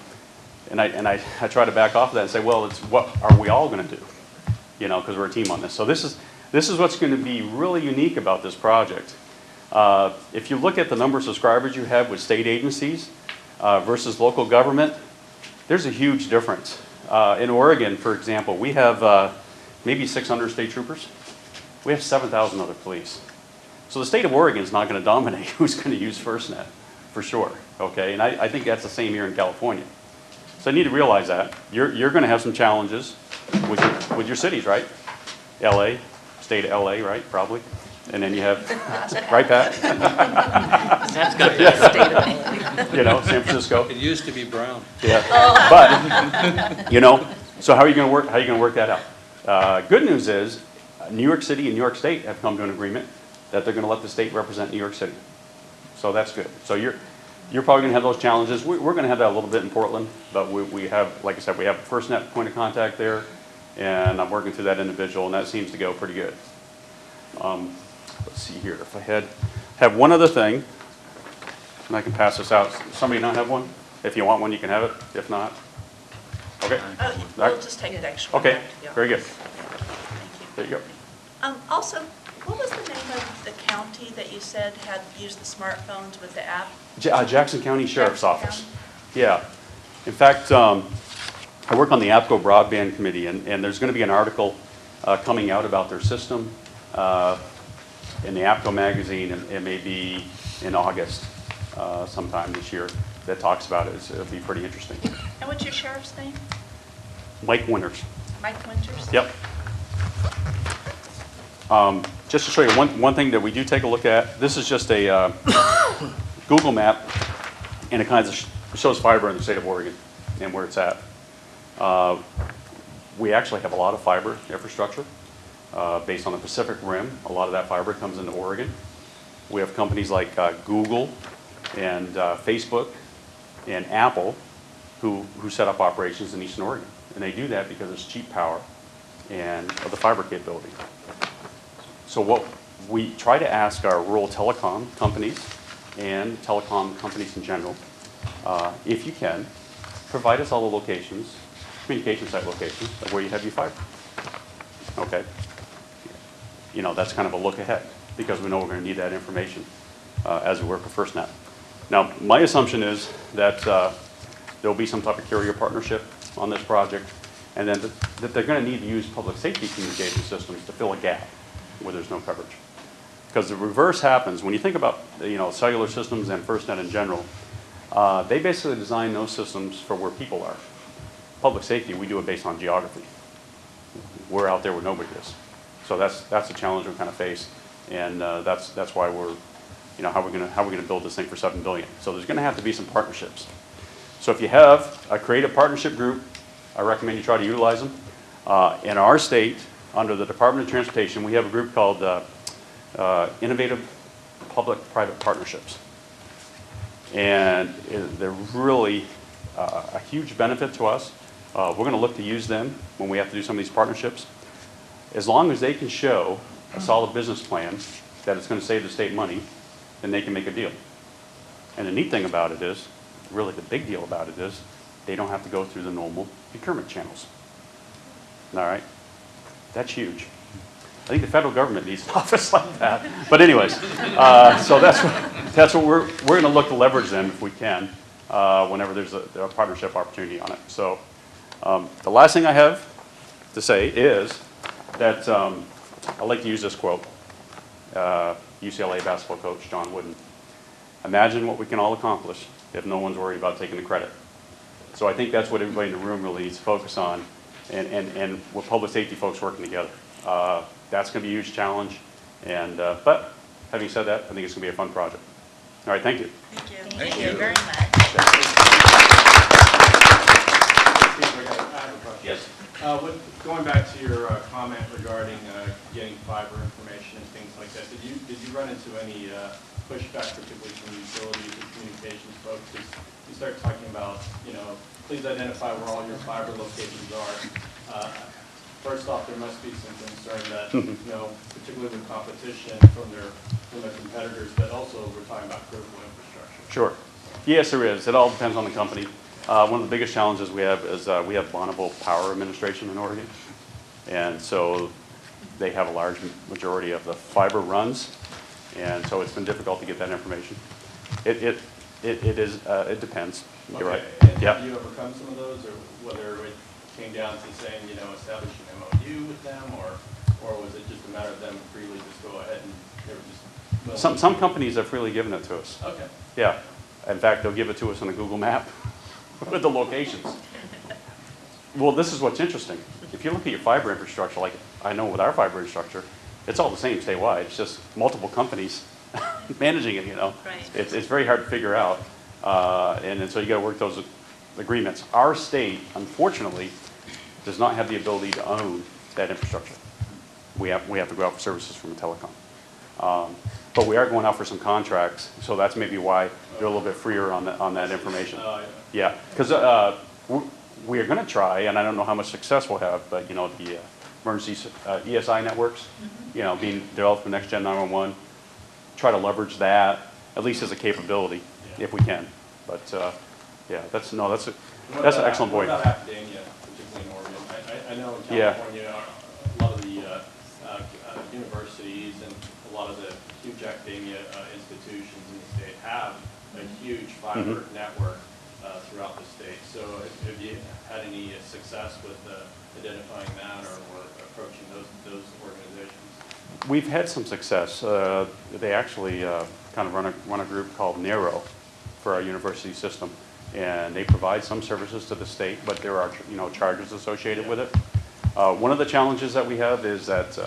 I try to back off of that and say, well, it's what are we all going to do? Because we're a team on this. So this is what's going to be really unique about this project. If you look at the number of subscribers you have with state agencies versus local government, there's a huge difference. In Oregon, for example, we have maybe 600 state troopers. We have 7,000 other police. So the state of Oregon is not going to dominate who's going to use FirstNet, for sure. Okay, and I think that's the same here in California. So you need to realize that. You're going to have some challenges with your cities, right? LA, state of LA, right? Probably. And then you have, right, Pat? That's got to be a state of LA. San Francisco. It used to be Brown. Yeah. But, so how are you going to work that out? Good news is New York City and New York State have come to an agreement that they're going to let the state represent New York City. So that's good. So you're probably going to have those challenges. We're going to have that a little bit in Portland, but we have, like I said, we have a FirstNet point of contact there, and I'm working through that individual, and that seems to go pretty good. Let's see here. If I have one other thing, and I can pass this out. Somebody not have one? If you want one, you can have it. If not, okay. We'll just take the extra one. Okay, Yeah. very good. Thank There you go. you. Also, what was the name of the county that you said had used the smartphones with the app? Jackson County Sheriff's Jackson Office. Yeah. In fact, I work on the APCO Broadband Committee, and there's going to be an article coming out about their system in the APCO magazine, and it may be in August sometime this year that talks about it. It'll be pretty interesting. And what's your sheriff's name? Mike Winters. Mike Winters? Yep. Just to show you one thing that we do take a look at, this is just a Google map, and it kind of shows fiber in the state of Oregon and where it's at. We actually have a lot of fiber infrastructure based on the Pacific Rim. A lot of that fiber comes into Oregon. We have companies like Google and Facebook and Apple who set up operations in Eastern Oregon. And they do that because it's cheap power and of the fiber capability. So what we try to ask our rural telecom companies and telecom companies in general, if you can, provide us all the locations, communication site locations of where you have your fiber. Okay. That's kind of a look ahead because we know we're going to need that information as we work with FirstNet. Now, my assumption is that there will be some type of carrier partnership on this project, and then that they're going to need to use public safety communication systems to fill a gap where there's no coverage. Because the reverse happens. When you think about, cellular systems and FirstNet in general, they basically design those systems for where people are. Public safety, we do it based on geography. We're out there where nobody is. So that's the challenge we kind of face, and that's why we're, how we're gonna build this thing for $7 billion. So there's gonna have to be some partnerships. So if you have a creative partnership group, I recommend you try to utilize them. In our state, under the Department of Transportation, we have a group called Innovative Public-Private Partnerships. And they're really a huge benefit to us. We're going to look to use them when we have to do some of these partnerships. As long as they can show a solid business plan that it's going to save the state money, then they can make a deal. And the neat thing about it is, really the big deal about it is, they don't have to go through the normal procurement channels. All right? That's huge. I think the federal government needs an office like that. But anyways, so that's what we're going to look to leverage them if we can, whenever there's a partnership opportunity on it. So the last thing I have to say is that I like to use this quote, UCLA basketball coach John Wooden. Imagine what we can all accomplish if no one's worried about taking the credit. So I think that's what everybody in the room really needs to focus on, and with public safety folks working together. That's going to be a huge challenge, and but having said that, I think it's going to be a fun project. All right, thank you. Thank you. Thank you very much. Yes. Going back to your comment regarding getting fiber information and things like that, did you run into any pushback, particularly from utilities and communications folks? Because you start talking about, please identify where all your fiber locations are. First off, there must be some concern that, particularly with competition from their competitors, but also we're talking about critical infrastructure. Sure. Yes, there is. It all depends on the company. One of the biggest challenges we have is we have Bonneville Power Administration in Oregon, and so they have a large majority of the fiber runs, and so it's been difficult to get that information. It depends. Okay. You're right. And Yep. have you overcome some of those, or whether it came down to saying, establishing an MOU with them, or was it just a matter of them freely just go ahead and they were just willing? Some companies have freely given it to us. Okay. Yeah. In fact, they'll give it to us on a Google map with the locations. Well, this is what's interesting. If you look at your fiber infrastructure, like I know with our fiber infrastructure, it's all the same statewide. It's just multiple companies managing it, Right. It's very hard to figure out. And so you got to work those agreements. Our state, unfortunately, does not have the ability to own that infrastructure. We have to go out for services from a telecom. But we are going out for some contracts, so that's maybe why they're a little bit freer on that information. Yeah, because we are going to try, and I don't know how much success we'll have, but the emergency ESI networks, being developed for Next Gen 911, try to leverage that at least as a capability if we can. But yeah, that's an excellent point. What about academia, particularly in Oregon? I know in California, a lot of the universities and a lot of the huge academia institutions in the state have a huge fiber network throughout the state. So have you had any success with identifying that or approaching those organizations? We've had some success. They actually kind of run a group called NARROW for our university system, and they provide some services to the state, but there are charges associated with it. One of the challenges that we have is that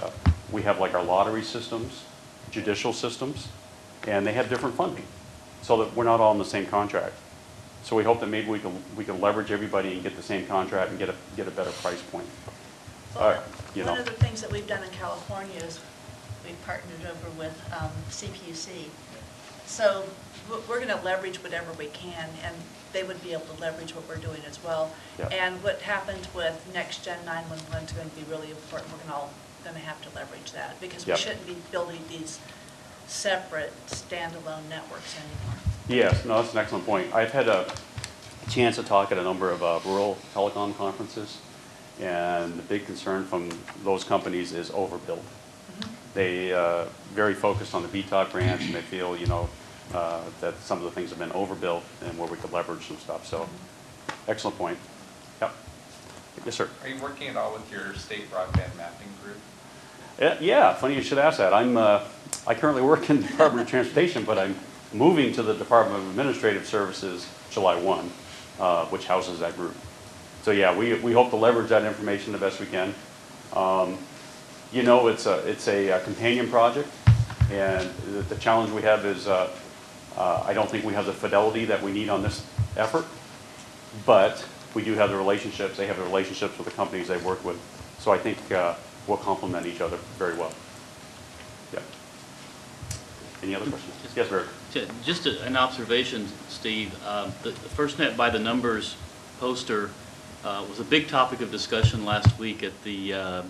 we have like our lottery systems, judicial systems, and they have different funding, so that we're not all in the same contract. So we hope that maybe we can leverage everybody and get the same contract and get a better price point. Well, one of the things that we've done in California is we've partnered over with CPUC. So we're going to leverage whatever we can, and they would be able to leverage what we're doing as well. Yeah. And what happens with Next Gen 911 is going to be really important. We're going to have to leverage that, because we shouldn't be building these separate standalone networks anymore. Yes, no, that's an excellent point. I've had a chance to talk at a number of rural telecom conferences, and the big concern from those companies is overbuild. They very focused on the BTOC grants, and they feel, that some of the things have been overbuilt and where we could leverage some stuff. So, excellent point. Yep. Yes, sir. Are you working at all with your state broadband mapping group? Yeah, funny you should ask that. I currently work in the Department of Transportation, but I'm moving to the Department of Administrative Services July 1, which houses that group. So yeah, we hope to leverage that information the best we can. You know, it's a companion project, and the challenge we have is I don't think we have the fidelity that we need on this effort, but we do have the relationships. They have the relationships with the companies they've worked with. So I think we'll complement each other very well. Yeah. Any other questions? Yes, Barry. Just an observation, Steve. The FirstNet by the Numbers poster was a big topic of discussion last week at the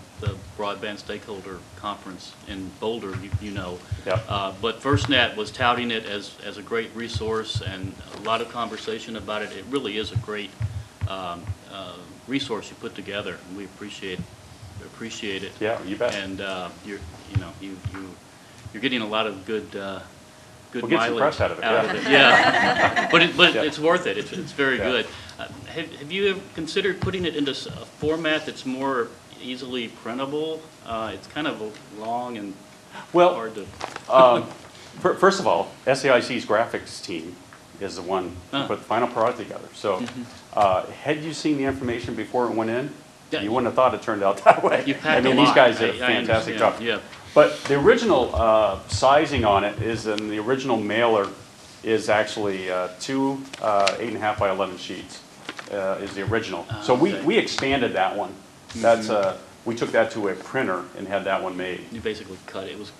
Broadband Stakeholder Conference in Boulder, you know. Yeah. But FirstNet was touting it as a great resource and a lot of conversation about it. It really is a great resource you put together, and we appreciate it. Yeah, you bet. And you're getting a lot of good We'll get some mileage press out of it. Yeah. But Yeah. it's worth it. It's very Yeah. good. Have you ever considered putting it into a format that's more easily printable? It's kind of long and hard to. First of all, SAIC's graphics team is the one who put the final product together. So had you seen the information before it went in, Yeah. you wouldn't have thought it turned out that way. You I packed mean, a these lot. guys did a I fantastic understand. job. Yeah. But the original sizing on it is, in the original mailer is actually 2 8.5 by 11 sheets is the original. So okay. we expanded that one. That's we took that to a printer and had that one made. You basically cut it. It was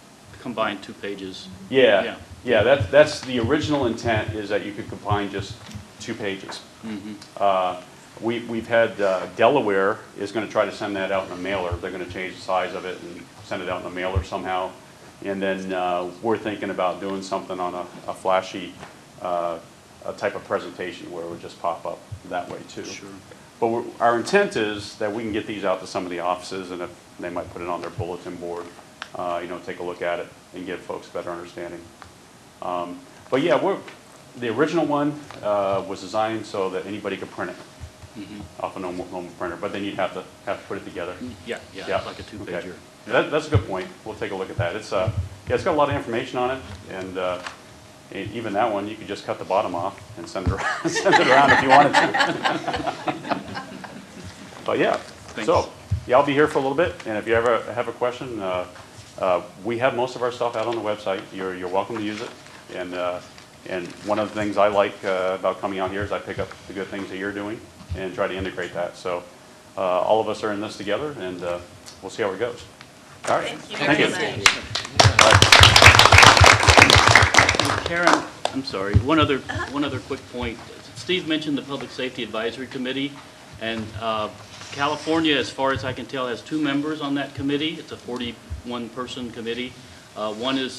combined 2 pages. Yeah. That's the original intent, is that you could combine just 2 pages. We've had Delaware is going to try to send that out in a mailer. They're going to change the size of it and send it out in a mailer somehow. And then we're thinking about doing something on a flashy a type of presentation where it would just pop up that way too. Sure. But our intent is that we can get these out to some of the offices, and if they might put it on their bulletin board, take a look at it and give folks a better understanding. But yeah, the original one was designed so that anybody could print it off a normal printer, but then you'd have to put it together. Yeah, like a 2-pager. Okay. That's a good point. We'll take a look at that. It's got a lot of information on it, and even that one you could just cut the bottom off and send it around if you wanted to. But yeah, Thanks. So I'll be here for a little bit, and if you ever have a question, we have most of our stuff out on the website. You're welcome to use it, and one of the things I like about coming out here is I pick up the good things that you're doing and try to integrate that. So all of us are in this together, and we'll see how it goes. All right. Thank you very much. Karen, I'm sorry. One other quick point. Steve mentioned the Public Safety Advisory Committee, and California, as far as I can tell, has 2 members on that committee. It's a 41-person committee. One is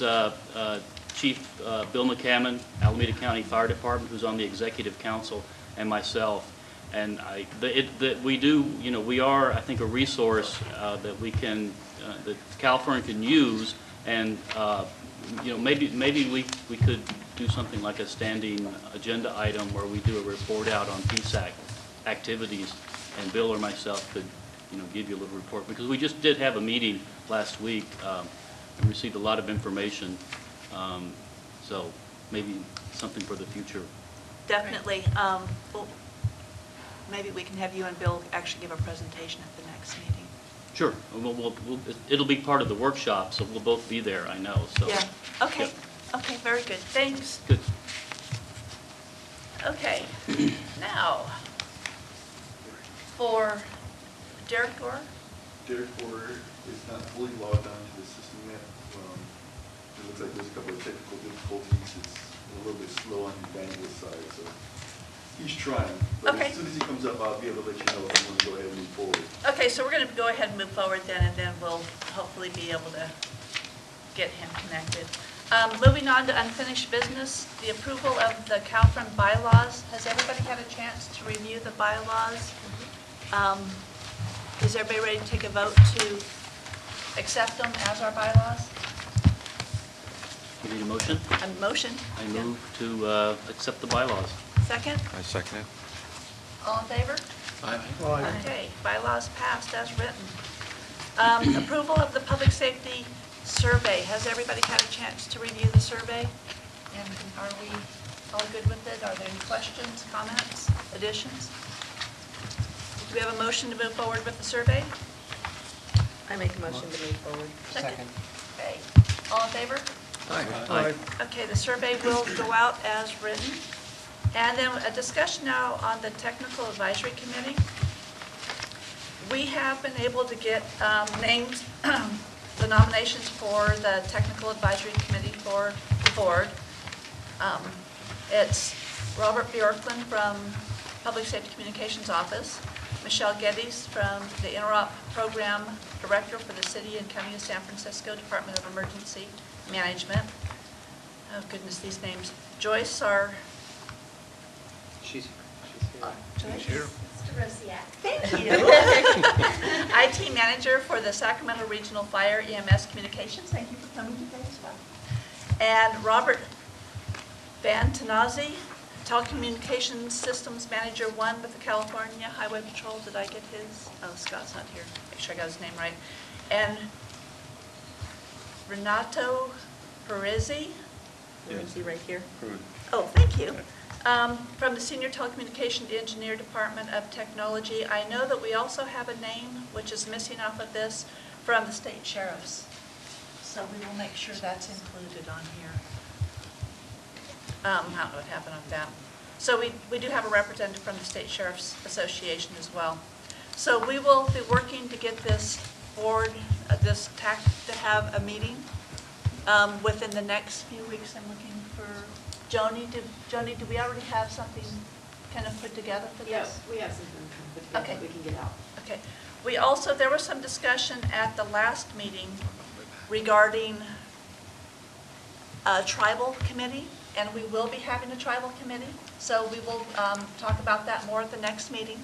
Chief Bill McCammon, Alameda County Fire Department, who's on the Executive Council, and myself. And we are, I think, a resource that we can, that CalFRN can use, and maybe we could do something like a standing agenda item where we do a report out on PSAC activities, and Bill or myself could, give you a little report, because we just did have a meeting last week and received a lot of information. So maybe something for the future. Definitely. Maybe we can have you and Bill actually give a presentation at the next meeting. Sure. It'll be part of the workshop, so we'll both be there, I know. So. Yeah. Okay. Yeah. Okay, very good. Thanks. Good. Okay. Now, for Derek Gore. Derek Gore is not fully logged onto the system yet. It looks like there's a couple of technical difficulties. It's a little bit slow on the bandwidth side, so he's trying. But Okay. as soon as he comes up, I'll be able to let you know if I'm going to go ahead and move forward. Okay, so we're going to go ahead and move forward then, and then we'll hopefully be able to get him connected. Moving on to unfinished business, the approval of the CalFRN bylaws. Has everybody had a chance to review the bylaws? Is everybody ready to take a vote to accept them as our bylaws? You need a motion? A motion? I move to accept the bylaws. Second? I second it. All in favor? Aye. Okay, bylaws passed as written. Approval of the Public Safety survey. Has everybody had a chance to review the survey? And are we all good with it? Are there any questions, comments, additions? Do we have a motion to move forward with the survey? I make a motion to move forward. Second. Okay. All in favor? Aye. Okay, the survey will go out as written. And then a discussion now on the Technical Advisory Committee. We have been able to get names, the nominations for the Technical Advisory Committee for the board. It's Robert Bjorklund from Public Safety Communications Office, Michelle Geddes from the Interop Program Director for the City and County of San Francisco Department of Emergency Management. Oh goodness, these names. Joyce, our... She's Joyce? here. Thank you. IT Manager for the Sacramento Regional Fire EMS Communications. Thank you for coming today as well. And Robert Van Tanazi, Telecommunications Systems Manager 1 with the California Highway Patrol. Did I get his? Oh, Scott's not here. Make sure I got his name right. And Renato Perizzi. Where is he? Right here. Oh, thank you. From the Senior Telecommunication Engineer Department of Technology. I know that we also have a name, which is missing off of this, from the state sheriffs. So we will make sure that's included on here. How it would happen on that. So we do have a representative from the State Sheriff's Association as well. So we will be working to get this board, this TAC to have a meeting within the next few weeks. I'm looking for Joni. Joni, do we already have something kind of put together for this? Yes, we have something put together that we can get out. Okay. We also, there was some discussion at the last meeting regarding a tribal committee, and we will be having a tribal committee. So we will talk about that more at the next meeting.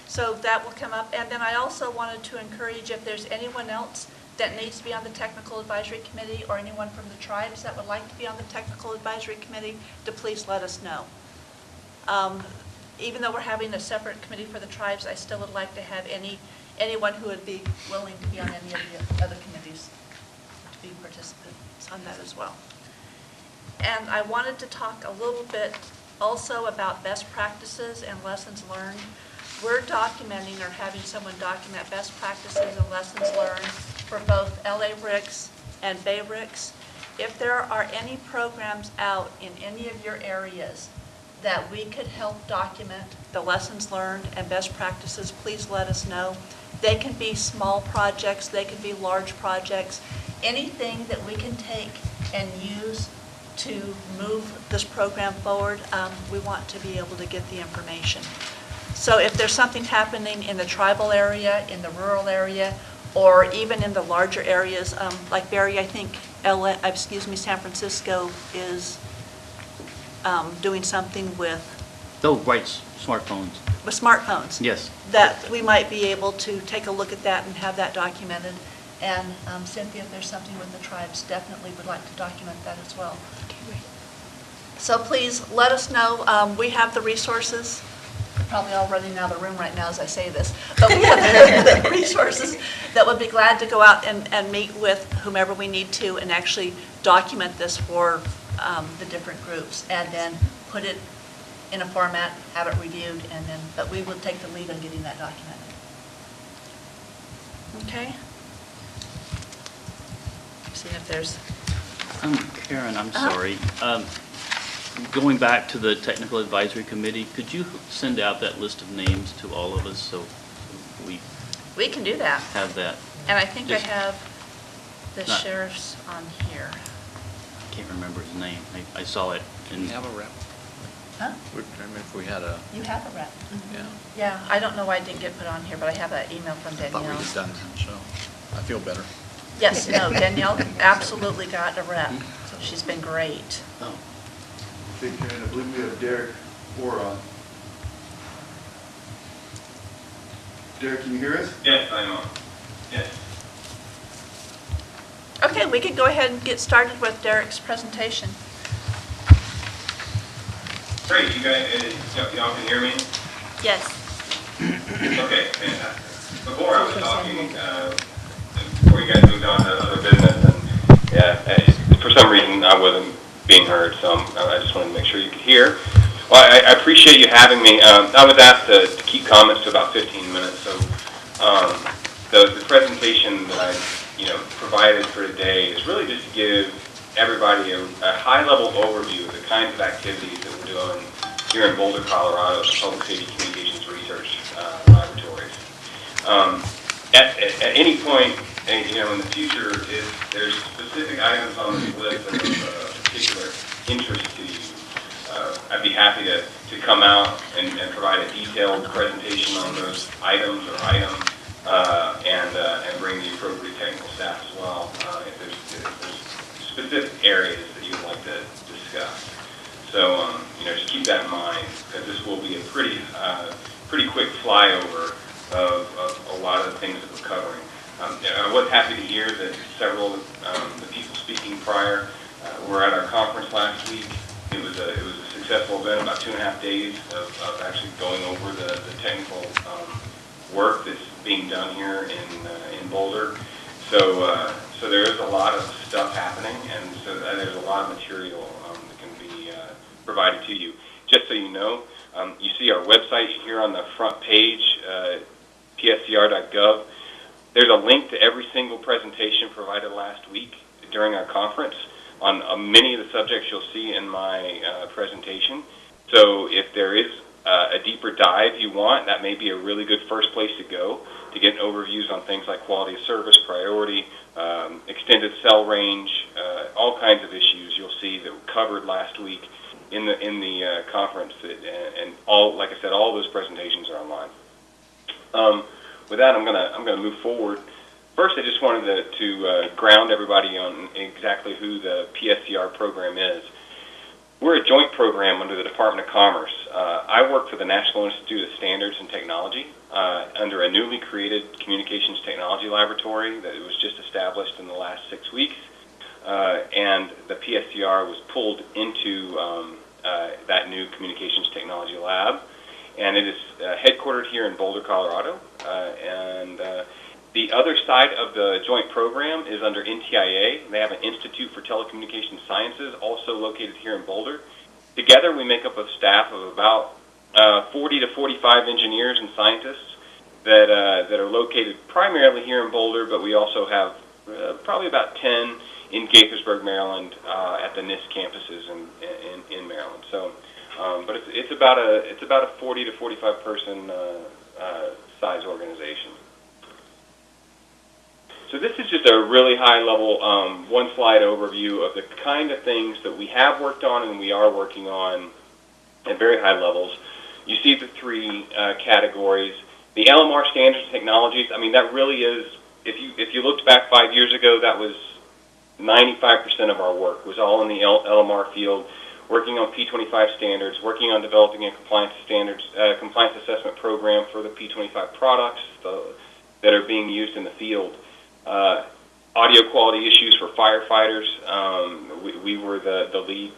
So that will come up. And then I also wanted to encourage, if there's anyone else that needs to be on the Technical Advisory Committee or anyone from the tribes that would like to be on the Technical Advisory Committee, to please let us know. Even though we're having a separate committee for the tribes, I still would like to have anyone who would be willing to be on any of the other committees to be participants on that as well. And I wanted to talk a little bit also about best practices and lessons learned. We're documenting or having someone document best practices and lessons learned for both LA RICS and Bay RICS. If there are any programs out in any of your areas that we could help document the lessons learned and best practices, please let us know. They can be small projects, they can be large projects, anything that we can take and use to move this program forward, we want to be able to get the information. So if there's something happening in the tribal area, in the rural area, or even in the larger areas, like Barry, I think San Francisco is doing something with... Oh, right, smartphones. With smartphones. Yes. That we might be able to take a look at that and have that documented. And Cynthia, if there's something with the tribes, definitely would like to document that as well. So please let us know. We have the resources. We're probably all running out of the room right now as I say this. But we have the resources that would be glad to go out and meet with whomever we need to and actually document this for the different groups and then put it in a format, have it reviewed, and then, but we will take the lead on getting that documented. Okay? Seeing if there's... Karen, I'm sorry. Going back to the Technical Advisory Committee, could you send out that list of names to all of us so we can do that. Have that? And I think I Just have the sheriff's on here. I can't remember his name. I saw it. We have a rep. Huh? If we had a... You have a rep. Yeah. Yeah, I don't know why it didn't get put on here, but I have an email from I thought Danielle. we had done that, so I feel better. Yes, no, Danielle absolutely got a rep. She's been great. Oh. Okay, Karen, I believe we have Derek Orr on. Derek, can you hear us? Yes, I'm on. Yes. Okay, we can go ahead and get started with Derek's presentation. Great, you guys, y'all can hear me? Yes. Okay, fantastic. Before I was talking, before you guys moved on to other business, and Yeah, for some reason I wasn't being heard, so I just wanted to make sure you could hear. Well, I appreciate you having me. I was asked to keep comments to about 15 minutes, so the presentation that I provided for today is really just to give everybody a high-level overview of the kinds of activities that we're doing here in Boulder, Colorado, at the Public Safety Communications Research Laboratories. At any point, in the future, if there's specific items on this list that are of particular interest to you, I'd be happy to come out and provide a detailed presentation on those items and bring the appropriate technical staff as well if there's specific areas that you'd like to discuss. So, just keep that in mind, because this will be a pretty quick flyover of a lot of the things that we're covering. I was happy to hear that several of the people speaking prior were at our conference last week. It was a successful event, about 2.5 days of actually going over the technical work that's being done here in Boulder. So there is a lot of stuff happening, and so there's a lot of material that can be provided to you. Just so you know, you see our website here on the front page, pscr.gov. There's a link to every single presentation provided last week during our conference on many of the subjects you'll see in my presentation. So if there is a deeper dive you want, that may be a really good first place to go to get overviews on things like quality of service, priority, extended cell range, all kinds of issues you'll see that were covered last week in the conference. And all, like I said, all those presentations are online. With that, I'm gonna move forward. First, I just wanted to ground everybody on exactly who the PSCR program is. We're a joint program under the Department of Commerce. I work for the National Institute of Standards and Technology under a newly created Communications Technology Laboratory that was just established in the last 6 weeks. And the PSCR was pulled into that new Communications Technology Lab. And it is headquartered here in Boulder, Colorado. The other side of the joint program is under NTIA. They have an Institute for Telecommunications Sciences, also located here in Boulder. Together, we make up a staff of about 40 to 45 engineers and scientists that are located primarily here in Boulder, but we also have probably about 10 in Gaithersburg, Maryland, at the NIST campuses in Maryland. So, but it's about a 40 to 45 person size organization. So this is just a really high-level, one-slide overview of the kind of things that we have worked on and we are working on at very high levels. You see the three categories. The LMR standards technologies, I mean, that really is, if you looked back 5 years ago, that was 95% of our work was all in the LMR field, working on P25 standards, working on developing a compliance assessment program for the P25 products that are being used in the field. Audio quality issues for firefighters. We were the lead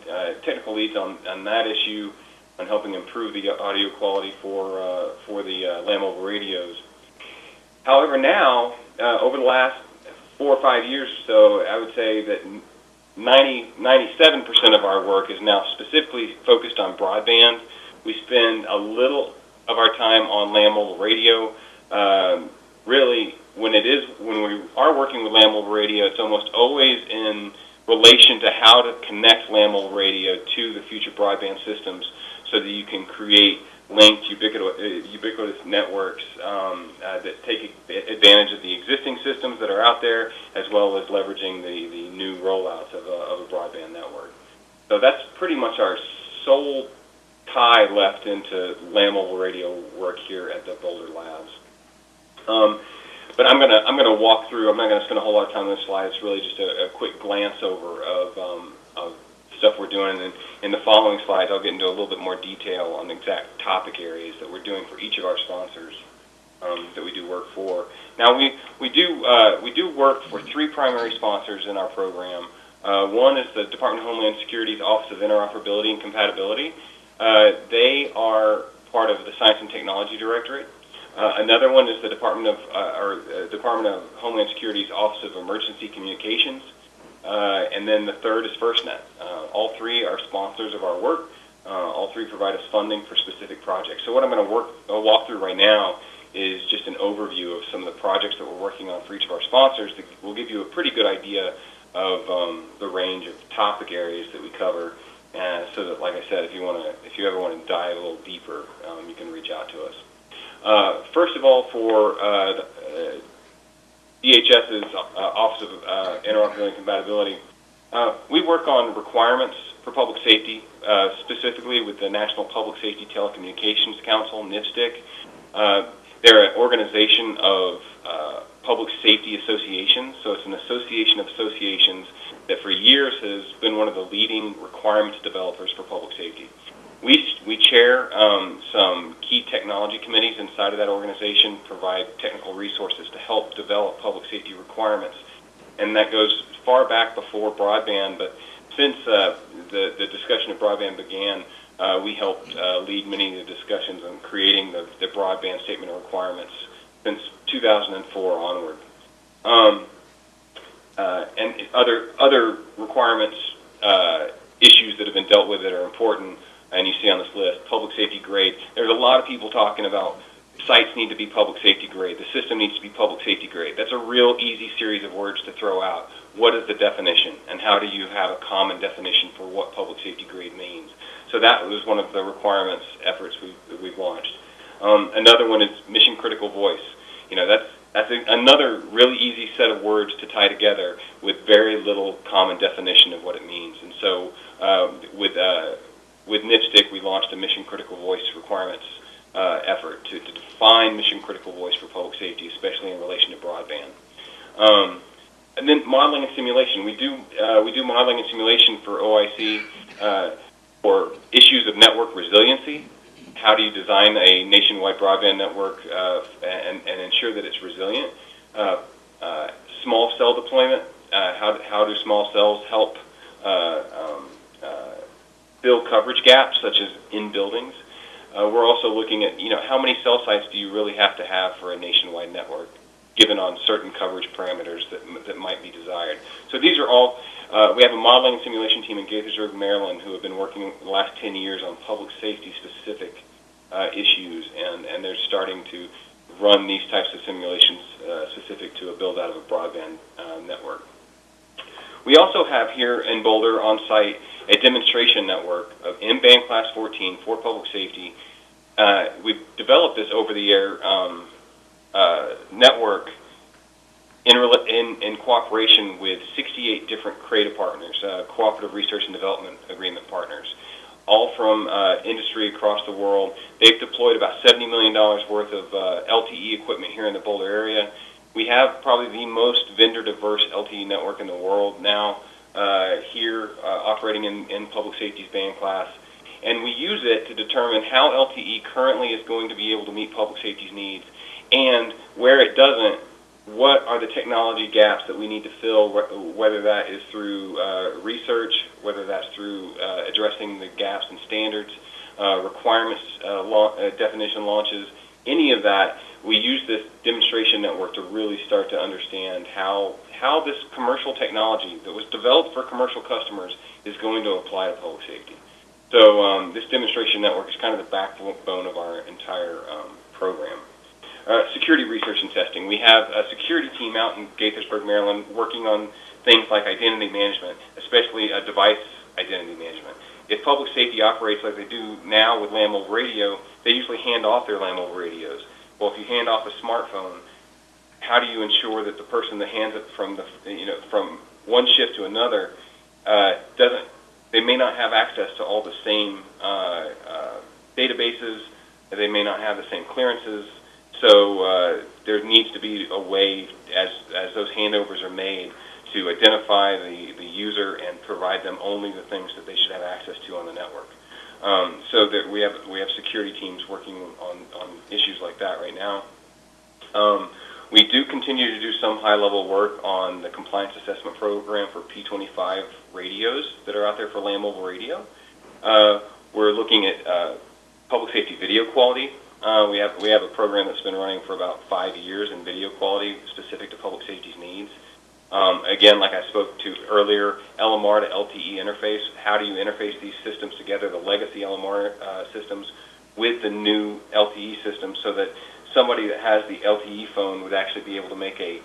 technical leads on that issue, on helping improve the audio quality for the land mobile radios. However, now over the last 4 or 5 years or so, I would say that 97% of our work is now specifically focused on broadband. We spend a little of our time on land mobile radio. Really, when we are working with land mobile radio, it's almost always in relation to how to connect land mobile radio to the future broadband systems so that you can create linked ubiquitous networks that take advantage of the existing systems that are out there, as well as leveraging the new rollouts of a broadband network. So that's pretty much our sole tie left into land mobile radio work here at the Boulder Labs. But I'm gonna walk through. I'm not gonna spend a whole lot of time on this slide. It's really just a quick glance over of stuff we're doing. And in the following slides, I'll get into a little bit more detail on the exact topic areas that we're doing for each of our sponsors that we do work for. Now we do work for 3 primary sponsors in our program. One is the Department of Homeland Security's Office of Interoperability and Compatibility. They are part of the Science and Technology Directorate. Another one is the Department of Homeland Security's Office of Emergency Communications. and then the third is FirstNet. All three are sponsors of our work. All three provide us funding for specific projects. So what I'm going to walk through right now is just an overview of some of the projects that we're working on for each of our sponsors that will give you a pretty good idea of the range of topic areas that we cover. So that, like I said, if you ever want to dive a little deeper, you can reach out to us. First of all, for DHS's Office of Interoperability and Compatibility, we work on requirements for public safety, specifically with the National Public Safety Telecommunications Council, NPSBN. They're an organization of public safety associations, so it's an association of associations that for years has been one of the leading requirements developers for public safety. We chair some key technology committees inside of that organization, provide technical resources to help develop public safety requirements. And that goes far back before broadband, but since the discussion of broadband began, we helped lead many of the discussions on creating the broadband statement of requirements since 2004 onward. And other requirements, issues that have been dealt with that are important, and you see on this list, public safety grade. There's a lot of people talking about sites need to be public safety grade. The system needs to be public safety grade. That's a real easy series of words to throw out. What is the definition, and how do you have a common definition for what public safety grade means? So that was one of the requirements efforts we've launched. Another one is mission critical voice. You know, that's another really easy set of words to tie together with very little common definition of what it means. And so with NPSBN, we launched a mission critical voice requirements effort to define mission critical voice for public safety, especially in relation to broadband. And then modeling and simulation. We do modeling and simulation for OIC for issues of network resiliency. How do you design a nationwide broadband network and ensure that it's resilient? Small cell deployment. How do small cells help fill coverage gaps, such as in buildings? We're also looking at, how many cell sites do you really have to have for a nationwide network, given on certain coverage parameters that might be desired. So these are all, we have a modeling and simulation team in Gaithersburg, Maryland, who have been working the last 10 years on public safety specific issues, and they're starting to run these types of simulations specific to a build out of a broadband network. We also have here in Boulder on site a demonstration network of M-band class 14 for public safety. We've developed this over-the-air network in cooperation with 68 different CRADA partners, Cooperative Research and Development Agreement partners, all from industry across the world. They've deployed about $70 million worth of LTE equipment here in the Boulder area. We have probably the most vendor-diverse LTE network in the world now here operating in public safety's band class. And we use it to determine how LTE currently is going to be able to meet public safety's needs, and where it doesn't, what are the technology gaps that we need to fill, whether that is through research, whether that's through addressing the gaps in standards, requirements, definition launches, any of that. We use this demonstration network to really start to understand how this commercial technology that was developed for commercial customers is going to apply to public safety. So this demonstration network is kind of the backbone of our entire program. Security research and testing. We have a security team out in Gaithersburg, Maryland, working on things like identity management, especially device identity management. If public safety operates like they do now with land mobile radio, they usually hand off their land mobile radios. Well, if you hand off a smartphone, how do you ensure that the person that hands it from from one shift to another they may not have access to all the same databases, they may not have the same clearances. So there needs to be a way, as those handovers are made, to identify the user and provide them only the things that they should have access to on the network. So that we have security teams working on issues like that right now. We do continue to do some high-level work on the compliance assessment program for P25 radios that are out there for land mobile radio. We're looking at public safety video quality. We have a program that's been running for about 5 years in video quality specific to public safety's needs. Again, like I spoke to earlier, LMR to LTE interface. How do you interface these systems together, the legacy LMR systems, with the new LTE system, so that somebody that has the LTE phone would actually be able to make a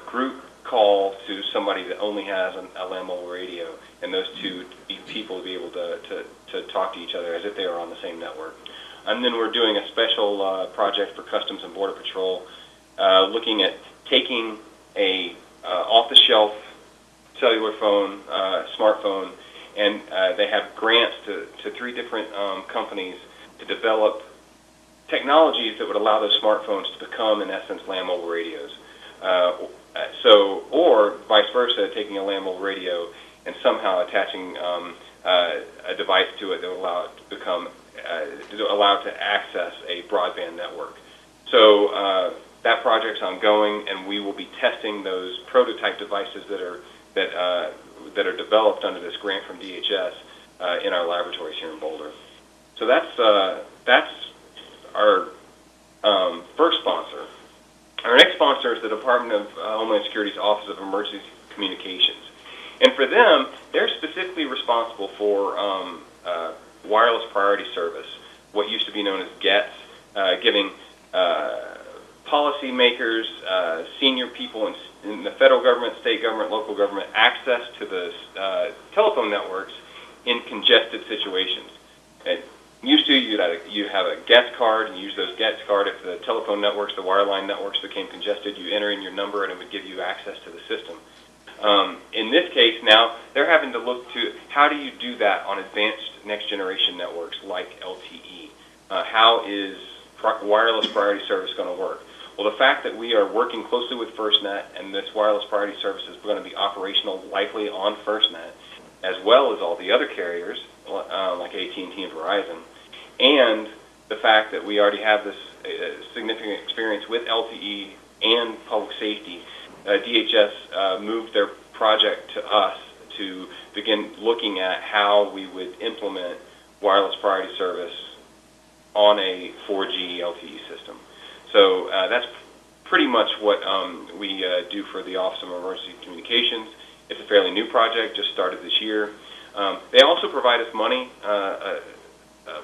group call to somebody that only has a land mobile radio, and those two people would be able to talk to each other as if they were on the same network. And then we're doing a special project for Customs and Border Patrol, looking at taking a off-the-shelf cellular phone, smartphone, and they have grants to 3 different companies to develop technologies that would allow those smartphones to become, in essence, land mobile radios. Or vice versa, taking a land mobile radio and somehow attaching a device to it that would allow it to become, allow it to access a broadband network. So that project's ongoing, and we will be testing those prototype devices that are developed under this grant from DHS in our laboratories here in Boulder. So that's our first sponsor. Our next sponsor is the Department of Homeland Security's Office of Emergency Communications. And for them, they're specifically responsible for wireless priority service, what used to be known as GETS, giving policymakers, senior people in the federal government, state government, local government access to the telephone networks in congested situations. Used to, you'd have a GETS card, and use those GETS card. If the telephone networks, the wireline networks became congested, you enter in your number and it would give you access to the system. In this case now, they're having to look to how do you do that on advanced next generation networks like LTE? How is wireless priority service going to work? Well, the fact that we are working closely with FirstNet, and this wireless priority service is going to be operational likely on FirstNet, as well as all the other carriers like AT&T and Verizon, and the fact that we already have this significant experience with LTE and public safety, DHS moved their project to us to begin looking at how we would implement wireless priority service on a 4G LTE system. So that's pretty much what we do for the Office of Emergency Communications. It's a fairly new project, just started this year. They also provide us money,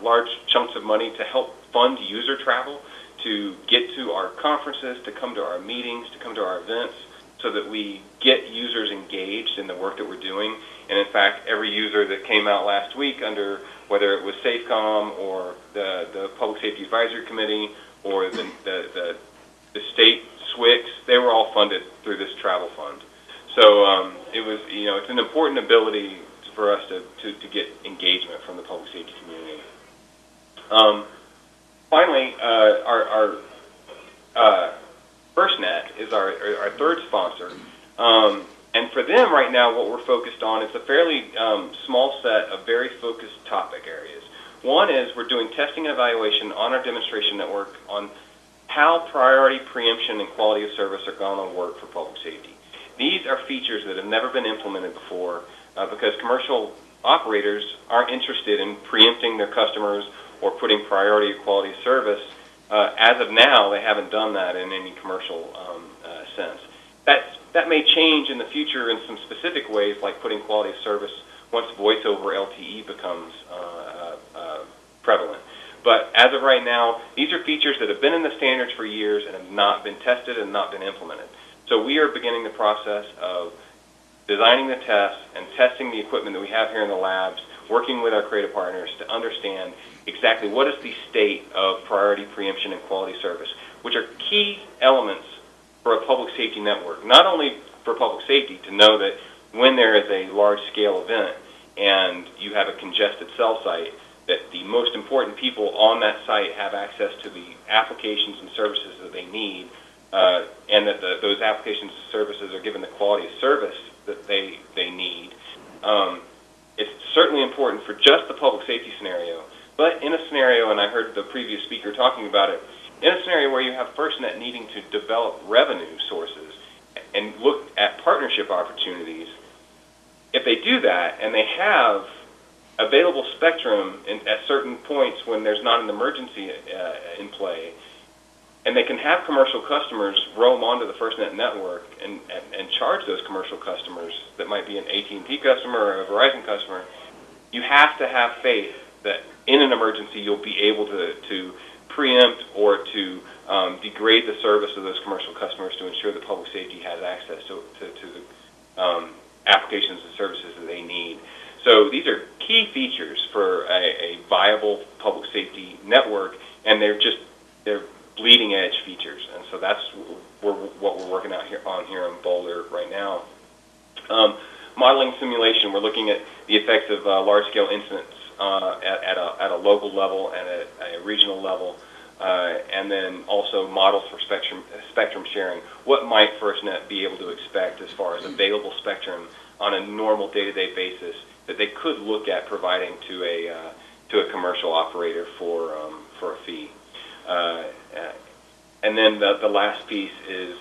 large chunks of money to help fund user travel, to get to our conferences, to come to our meetings, to come to our events, so that we get users engaged in the work that we're doing. And in fact, every user that came out last week under, whether it was SAFECOM or the Public Safety Advisory Committee or the state SWICs, they were all funded through this travel fund. So it was, it's an important ability for us to get engagement from the public safety community. Finally, our FirstNet is our third sponsor. And for them right now, what we're focused on is a fairly small set of very focused topic areas. One is we're doing testing and evaluation on our demonstration network on how priority preemption and quality of service are going to work for public safety. These are features that have never been implemented before because commercial operators aren't interested in preempting their customers or putting priority or quality of service. As of now, they haven't done that in any commercial sense. That may change in the future in some specific ways, like putting quality of service once voice over LTE becomes prevalent. But as of right now, these are features that have been in the standards for years and have not been tested and not been implemented. So we are beginning the process of designing the tests and testing the equipment that we have here in the labs, working with our creative partners to understand exactly what is the state of priority preemption and quality service, which are key elements for a public safety network. Not only for public safety, to know that when there is a large-scale event and you have a congested cell site, that the most important people on that site have access to the applications and services that they need, and that those applications and services are given the quality of service that they need. It's certainly important for just the public safety scenario, but in a scenario, and I heard the previous speaker talking about it, in a scenario where you have FirstNet needing to develop revenue sources and look at partnership opportunities, if they do that and they have available spectrum at certain points when there's not an emergency in play, and they can have commercial customers roam onto the FirstNet network and charge those commercial customers that might be an AT&T customer or a Verizon customer. You have to have faith that in an emergency you'll be able to preempt or to degrade the service of those commercial customers to ensure that public safety has access to the applications and services that they need. So these are key features for a viable public safety network, and they're bleeding edge features, and so that's what we're working out here in Boulder right now. Modeling simulation, we're looking at the effects of large-scale incidents at a local level and at a regional level, and then also models for spectrum sharing. What might FirstNet be able to expect as far as available spectrum on a normal day-to-day basis that they could look at providing to a commercial operator for a fee? And then the last piece is,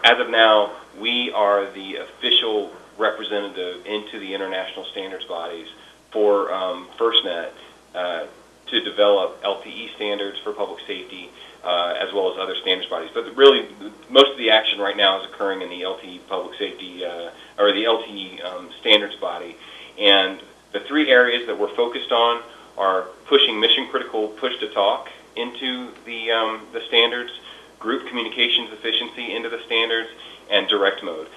as of now, we are the official representative into the international standards bodies for FirstNet to develop LTE standards for public safety, as well as other standards bodies. But really, most of the action right now is occurring in the LTE public safety, or the LTE standards body. And the three areas that we're focused on are pushing mission-critical push-to-talk into the standards, group communications efficiency into the standards, and direct mode,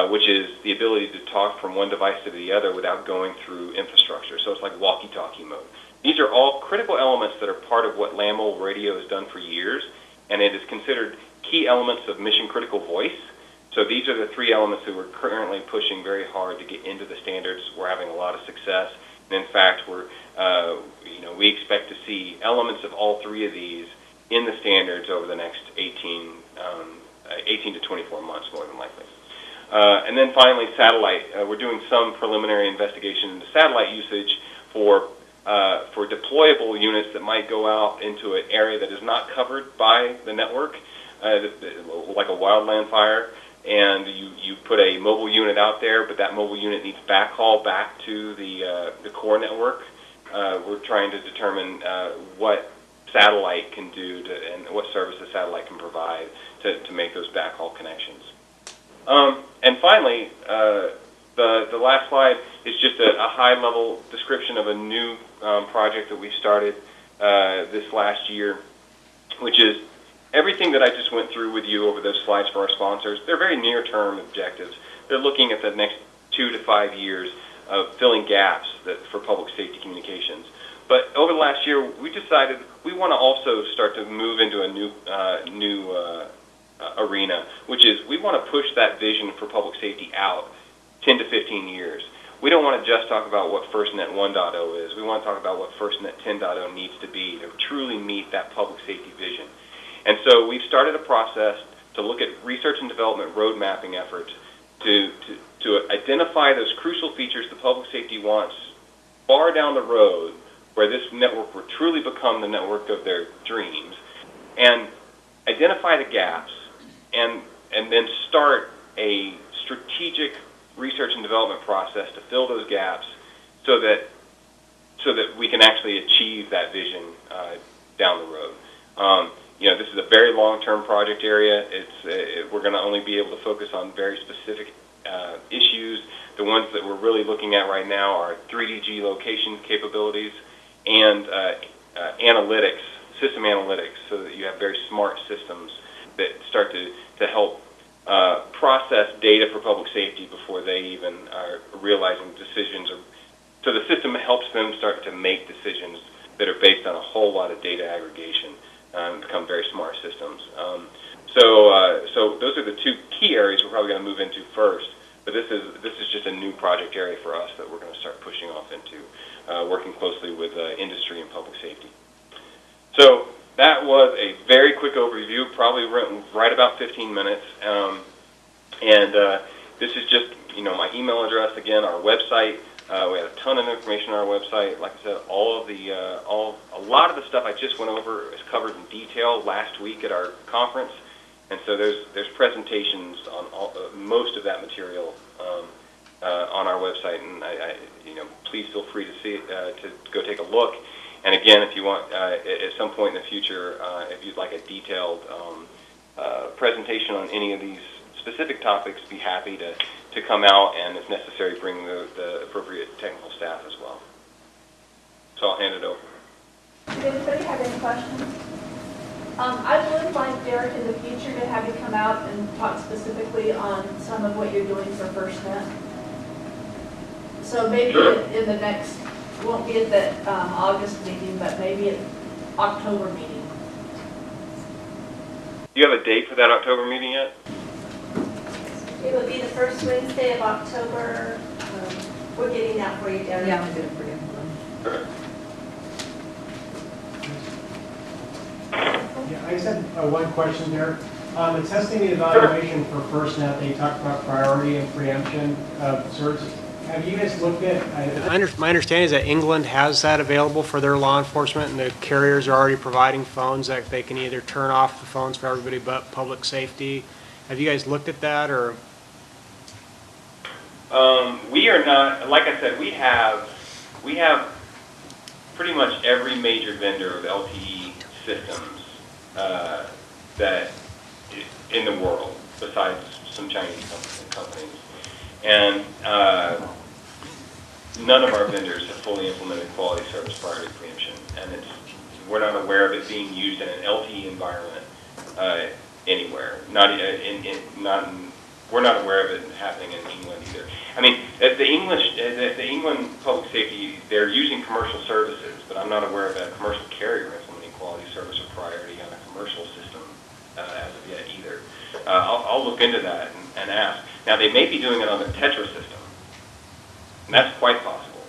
which is the ability to talk from one device to the other without going through infrastructure. So it's like walkie-talkie mode. These are all critical elements that are part of what land mobile radio has done for years, and it is considered key elements of mission-critical voice. So these are the three elements that we're currently pushing very hard to get into the standards. We're having a lot of success. And in fact, we expect to see elements of all three of these in the standards over the next 18 to 24 months, more than likely. And then finally, satellite. We're doing some preliminary investigation into satellite usage for deployable units that might go out into an area that is not covered by the network, like a wildland fire. And you put a mobile unit out there, but that mobile unit needs backhaul back to the core network. We're trying to determine what satellite can do and what service the satellite can provide to make those backhaul connections. And finally, the last slide is just a high-level description of a new project that we started this last year, which is everything that I just went through with you over those slides for our sponsors. They're very near-term objectives. They're looking at the next 2 to 5 years of filling gaps for public safety communications. But over the last year, we decided we want to also start to move into a new arena, which is we want to push that vision for public safety out 10 to 15 years. We don't want to just talk about what FirstNet 1.0 is. We want to talk about what FirstNet 10.0 needs to be to truly meet that public safety vision. And so we've started a process to look at research and development road mapping efforts to identify those crucial features the public safety wants far down the road where this network will truly become the network of their dreams, and identify the gaps and then start a strategic research and development process to fill those gaps so that we can actually achieve that vision down the road. This is a very long-term project area. We're going to only be able to focus on very specific issues. The ones that we're really looking at right now are 3D geolocation capabilities and analytics, system analytics, so that you have very smart systems that start to help process data for public safety before they even are realizing decisions. So the system helps them start to make decisions that are based on a whole lot of data aggregation and become very smart systems. So those are the two key areas we're probably going to move into first. But this is just a new project area for us that we're going to start pushing off into, working closely with industry and public safety. So that was a very quick overview, probably right about 15 minutes. This is just my email address again, our website. We have a ton of information on our website. Like I said, a lot of the stuff I just went over is covered in detail last week at our conference, and so there's presentations on most of that material on our website. And please feel free to see to go take a look. And again, if you want, at some point in the future, if you'd like a detailed presentation on any of these specific topics, be happy to come out and, if necessary, bring the appropriate technical staff as well. So I'll hand it over. Does anybody have any questions? I would like, Derek, in the future to have you come out and talk specifically on some of what you're doing for FirstNet. So maybe in the next, won't be at the August meeting, but maybe at October meeting. Do you have a date for that October meeting yet? It would be the first Wednesday of October. We're getting that for you, Derek. Yeah, I'm good for you. Okay. Yeah, I just had one question there. The testing and evaluation for FirstNet, they talked about priority and preemption of services. Have you guys looked at, my understanding is that England has that available for their law enforcement, and the carriers are already providing phones that they can either turn off the phones for everybody but public safety. Have you guys looked at that, or? We are not, like I said, we have pretty much every major vendor of LTE systems that in the world, besides some Chinese companies. And none of our vendors have fully implemented quality service priority preemption, and we're not aware of it being used in an LTE environment anywhere. We're not aware of it happening in England either. I mean, the England public safety, they're using commercial services, but I'm not aware of a commercial carrier implementing quality service or priority on a commercial system as of yet either. I'll look into that and ask. Now, they may be doing it on the Tetra system, and that's quite possible.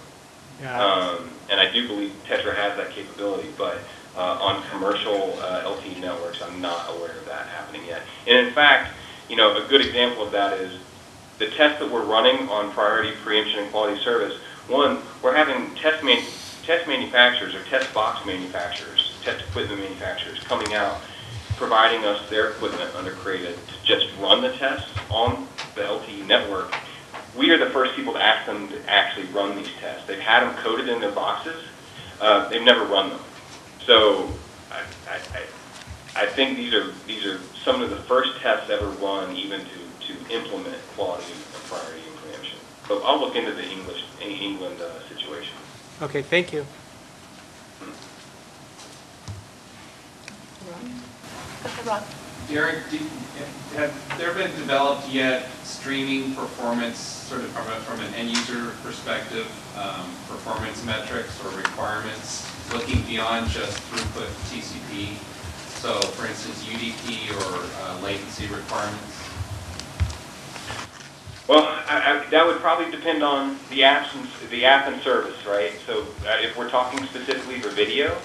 Yeah. And I do believe Tetra has that capability, but on commercial LTE networks, I'm not aware of that happening yet. And in fact, a good example of that is the test that we're running on priority preemption and quality service. One, we're having test manufacturers or test box manufacturers, test equipment manufacturers coming out, providing us their equipment under CRADA to just run the tests on the LTE network. We are the first people to ask them to actually run these tests. They've had them coded in their boxes. They've never run them. So I think these are some of the first tests ever run, even to implement quality and priority and preemption. So I'll look into the England situation. Okay, thank you. Okay, Rob. Derek, have there been developed yet streaming performance, sort of from an end user perspective, performance metrics or requirements, looking beyond just throughput TCP? So, for instance, UDP or latency requirements? Well, that would probably depend on the app and service, right? So, if we're talking specifically for video,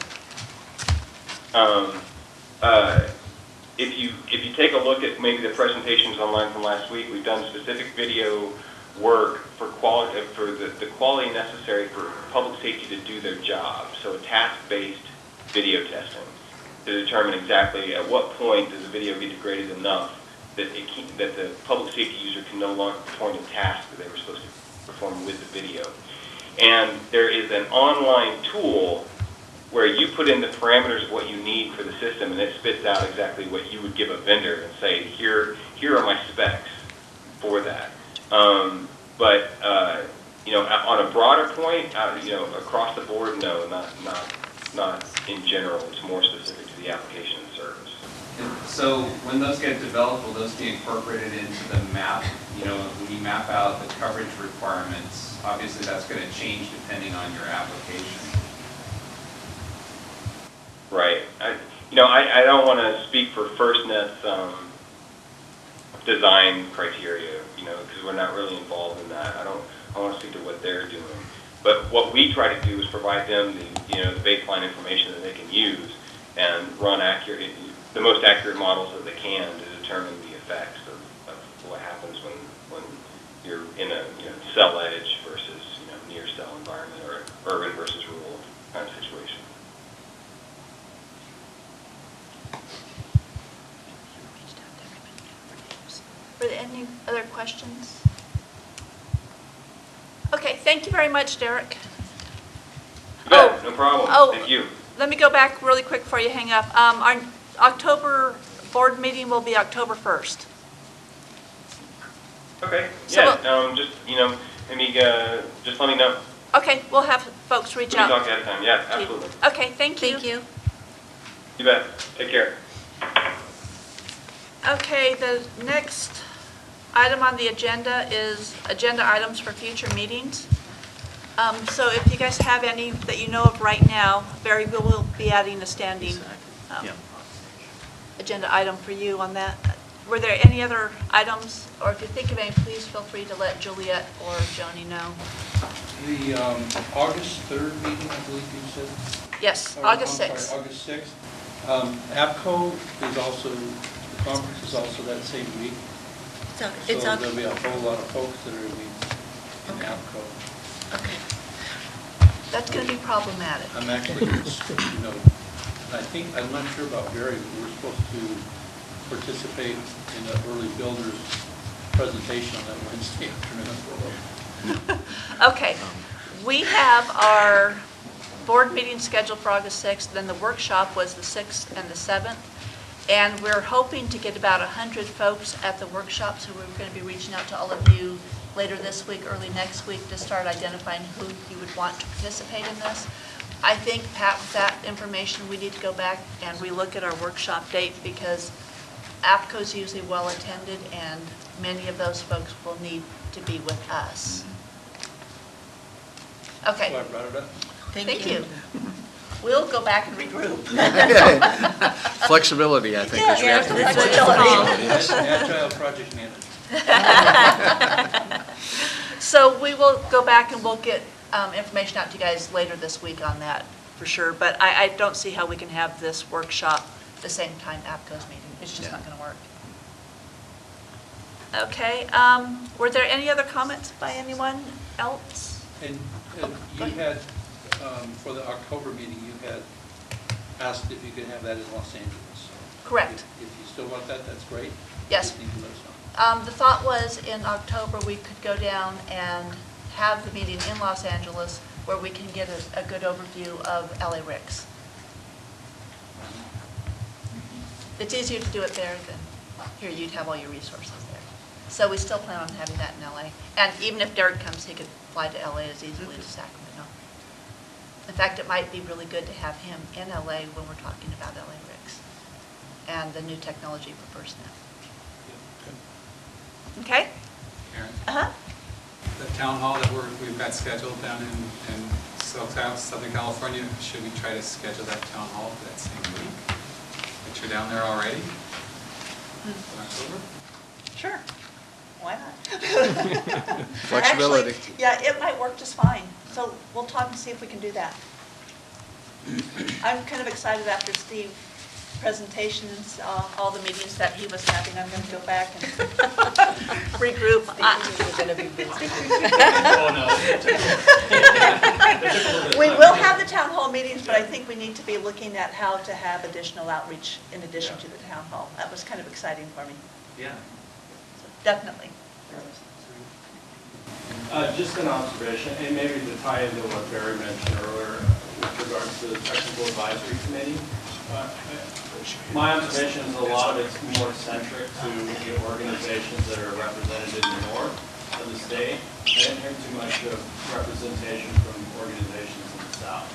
if you take a look at maybe the presentations online from last week, we've done specific video work for the quality necessary for public safety to do their job. So, a task-based video testing to determine exactly at what point does the video get degraded enough that the public safety user can no longer perform the task that they were supposed to perform with the video. And there is an online tool where you put in the parameters of what you need for the system, and it spits out exactly what you would give a vendor and say, here are my specs for that. But on a broader point, across the board, no, not in general. It's more specific to the application and service. And so when those get developed, will those be incorporated into the map? When you map out the coverage requirements, obviously that's going to change depending on your application. Right. I don't want to speak for FirstNet's design criteria, because we're not really involved in that. I want to speak to what they're doing. But what we try to do is provide them the baseline information that they can use and run the most accurate models that they can to determine the effects of what happens when you're in a cell edge versus near cell environment or urban versus rural kind of situation. Are there any other questions? Okay, thank you very much, Derek. No problem. Oh. Thank you. Let me go back really quick before you hang up. Our October board meeting will be October 1st. Okay. So Yeah. Just maybe just let me know. Okay, we'll have folks reach We can out. talk ahead of time. Yeah, absolutely. Okay, thank you. Thank you. You bet. Take care. Okay, the next item on the agenda is agenda items for future meetings. So if you guys have any that you know of right now, Barry will be adding a standing agenda item for you on that. Were there any other items, or if you think of any, please feel free to let Juliet or Joni know. The August 3rd meeting, I believe you said? Yes, Or, August I'm 6th. sorry, August 6th. APCO is also, the conference is also that same week. So So there'll be a whole lot of folks that are going to be in APCO. Okay. That's going to be problematic. I'm actually, I'm not sure about Barry, but we're supposed to participate in the early builders presentation on that Wednesday afternoon. Okay, we have our board meeting scheduled for August 6th, then the workshop was the 6th and the 7th, and we're hoping to get about 100 folks at the workshop, so we're going to be reaching out to all of you later this week, early next week, to start identifying who you would want to participate in this. I think, Pat, with that information, we need to go back and relook at our workshop date, because APCO is usually well attended, and many of those folks will need to be with us. Okay. So I brought it up. Thank you. We'll go back and regroup. Flexibility, I think, is Yeah, what Agile project manager. So we will go back and we'll get information out to you guys later this week on that, for sure. But I don't see how we can have this workshop the same time APCO's meeting. It's just not going to work. Okay. Were there any other comments by anyone else? And you had, for the October meeting, you had asked if you could have that in Los Angeles. Correct. If you still want that, that's great. Yes. Just need to let us know. The thought was in October we could go down and have the meeting in Los Angeles where we can get a good overview of LA RICS. It's easier to do it there than here. You'd have all your resources there. So we still plan on having that in LA. And even if Derek comes, he could fly to LA as easily as Sacramento. In fact, it might be really good to have him in LA when we're talking about LA RICS and the new technology for FirstNet. Okay? Karen? Uh-huh. The town hall that we've got scheduled down in Southern California, should we try to schedule that town hall for that same week? That you're down there already? In October? Sure. Why not? Flexibility. Actually, yeah, it might work just fine. So we'll talk and see if we can do that. I'm kind of excited after Steve's presentation and saw all the meetings that he was having. I'm going to go back and regroup. You're going to be busy. We will have the town hall meetings, but I think we need to be looking at how to have additional outreach in addition to the town hall. That was kind of exciting for me. Yeah. So definitely. Just an observation, and maybe to tie into what Barry mentioned earlier with regards to the Technical Advisory Committee. My observation is a lot of it's more centric to the organizations that are represented in the north of the state. I didn't hear too much of representation from organizations in the south.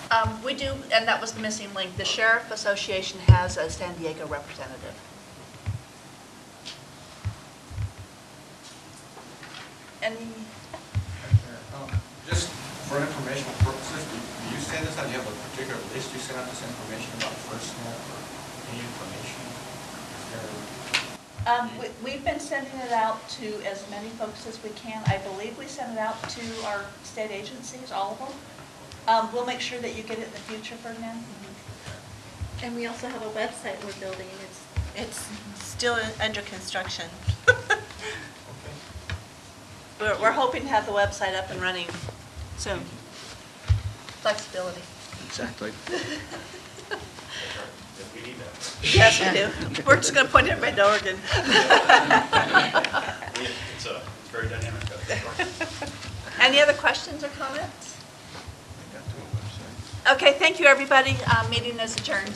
We do, and that was the missing link. The Sheriff Association has a San Diego representative. Any? Just for informational purposes, do you send us out, do you have a particular list you send out this information about FirstNet or any information? We've been sending it out to as many folks as we can. I believe we send it out to our state agencies, all of them. We'll make sure that you get it in the future, Ferdinand. And we also have a website we're building. It's still under construction. We're hoping to have the website up and running soon. Flexibility. Exactly. We need that. Yes, we do. We're just going to point everybody to Oregon. It's very dynamic. Any other questions or comments? Okay, thank you, everybody. Meeting is adjourned.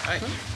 All right.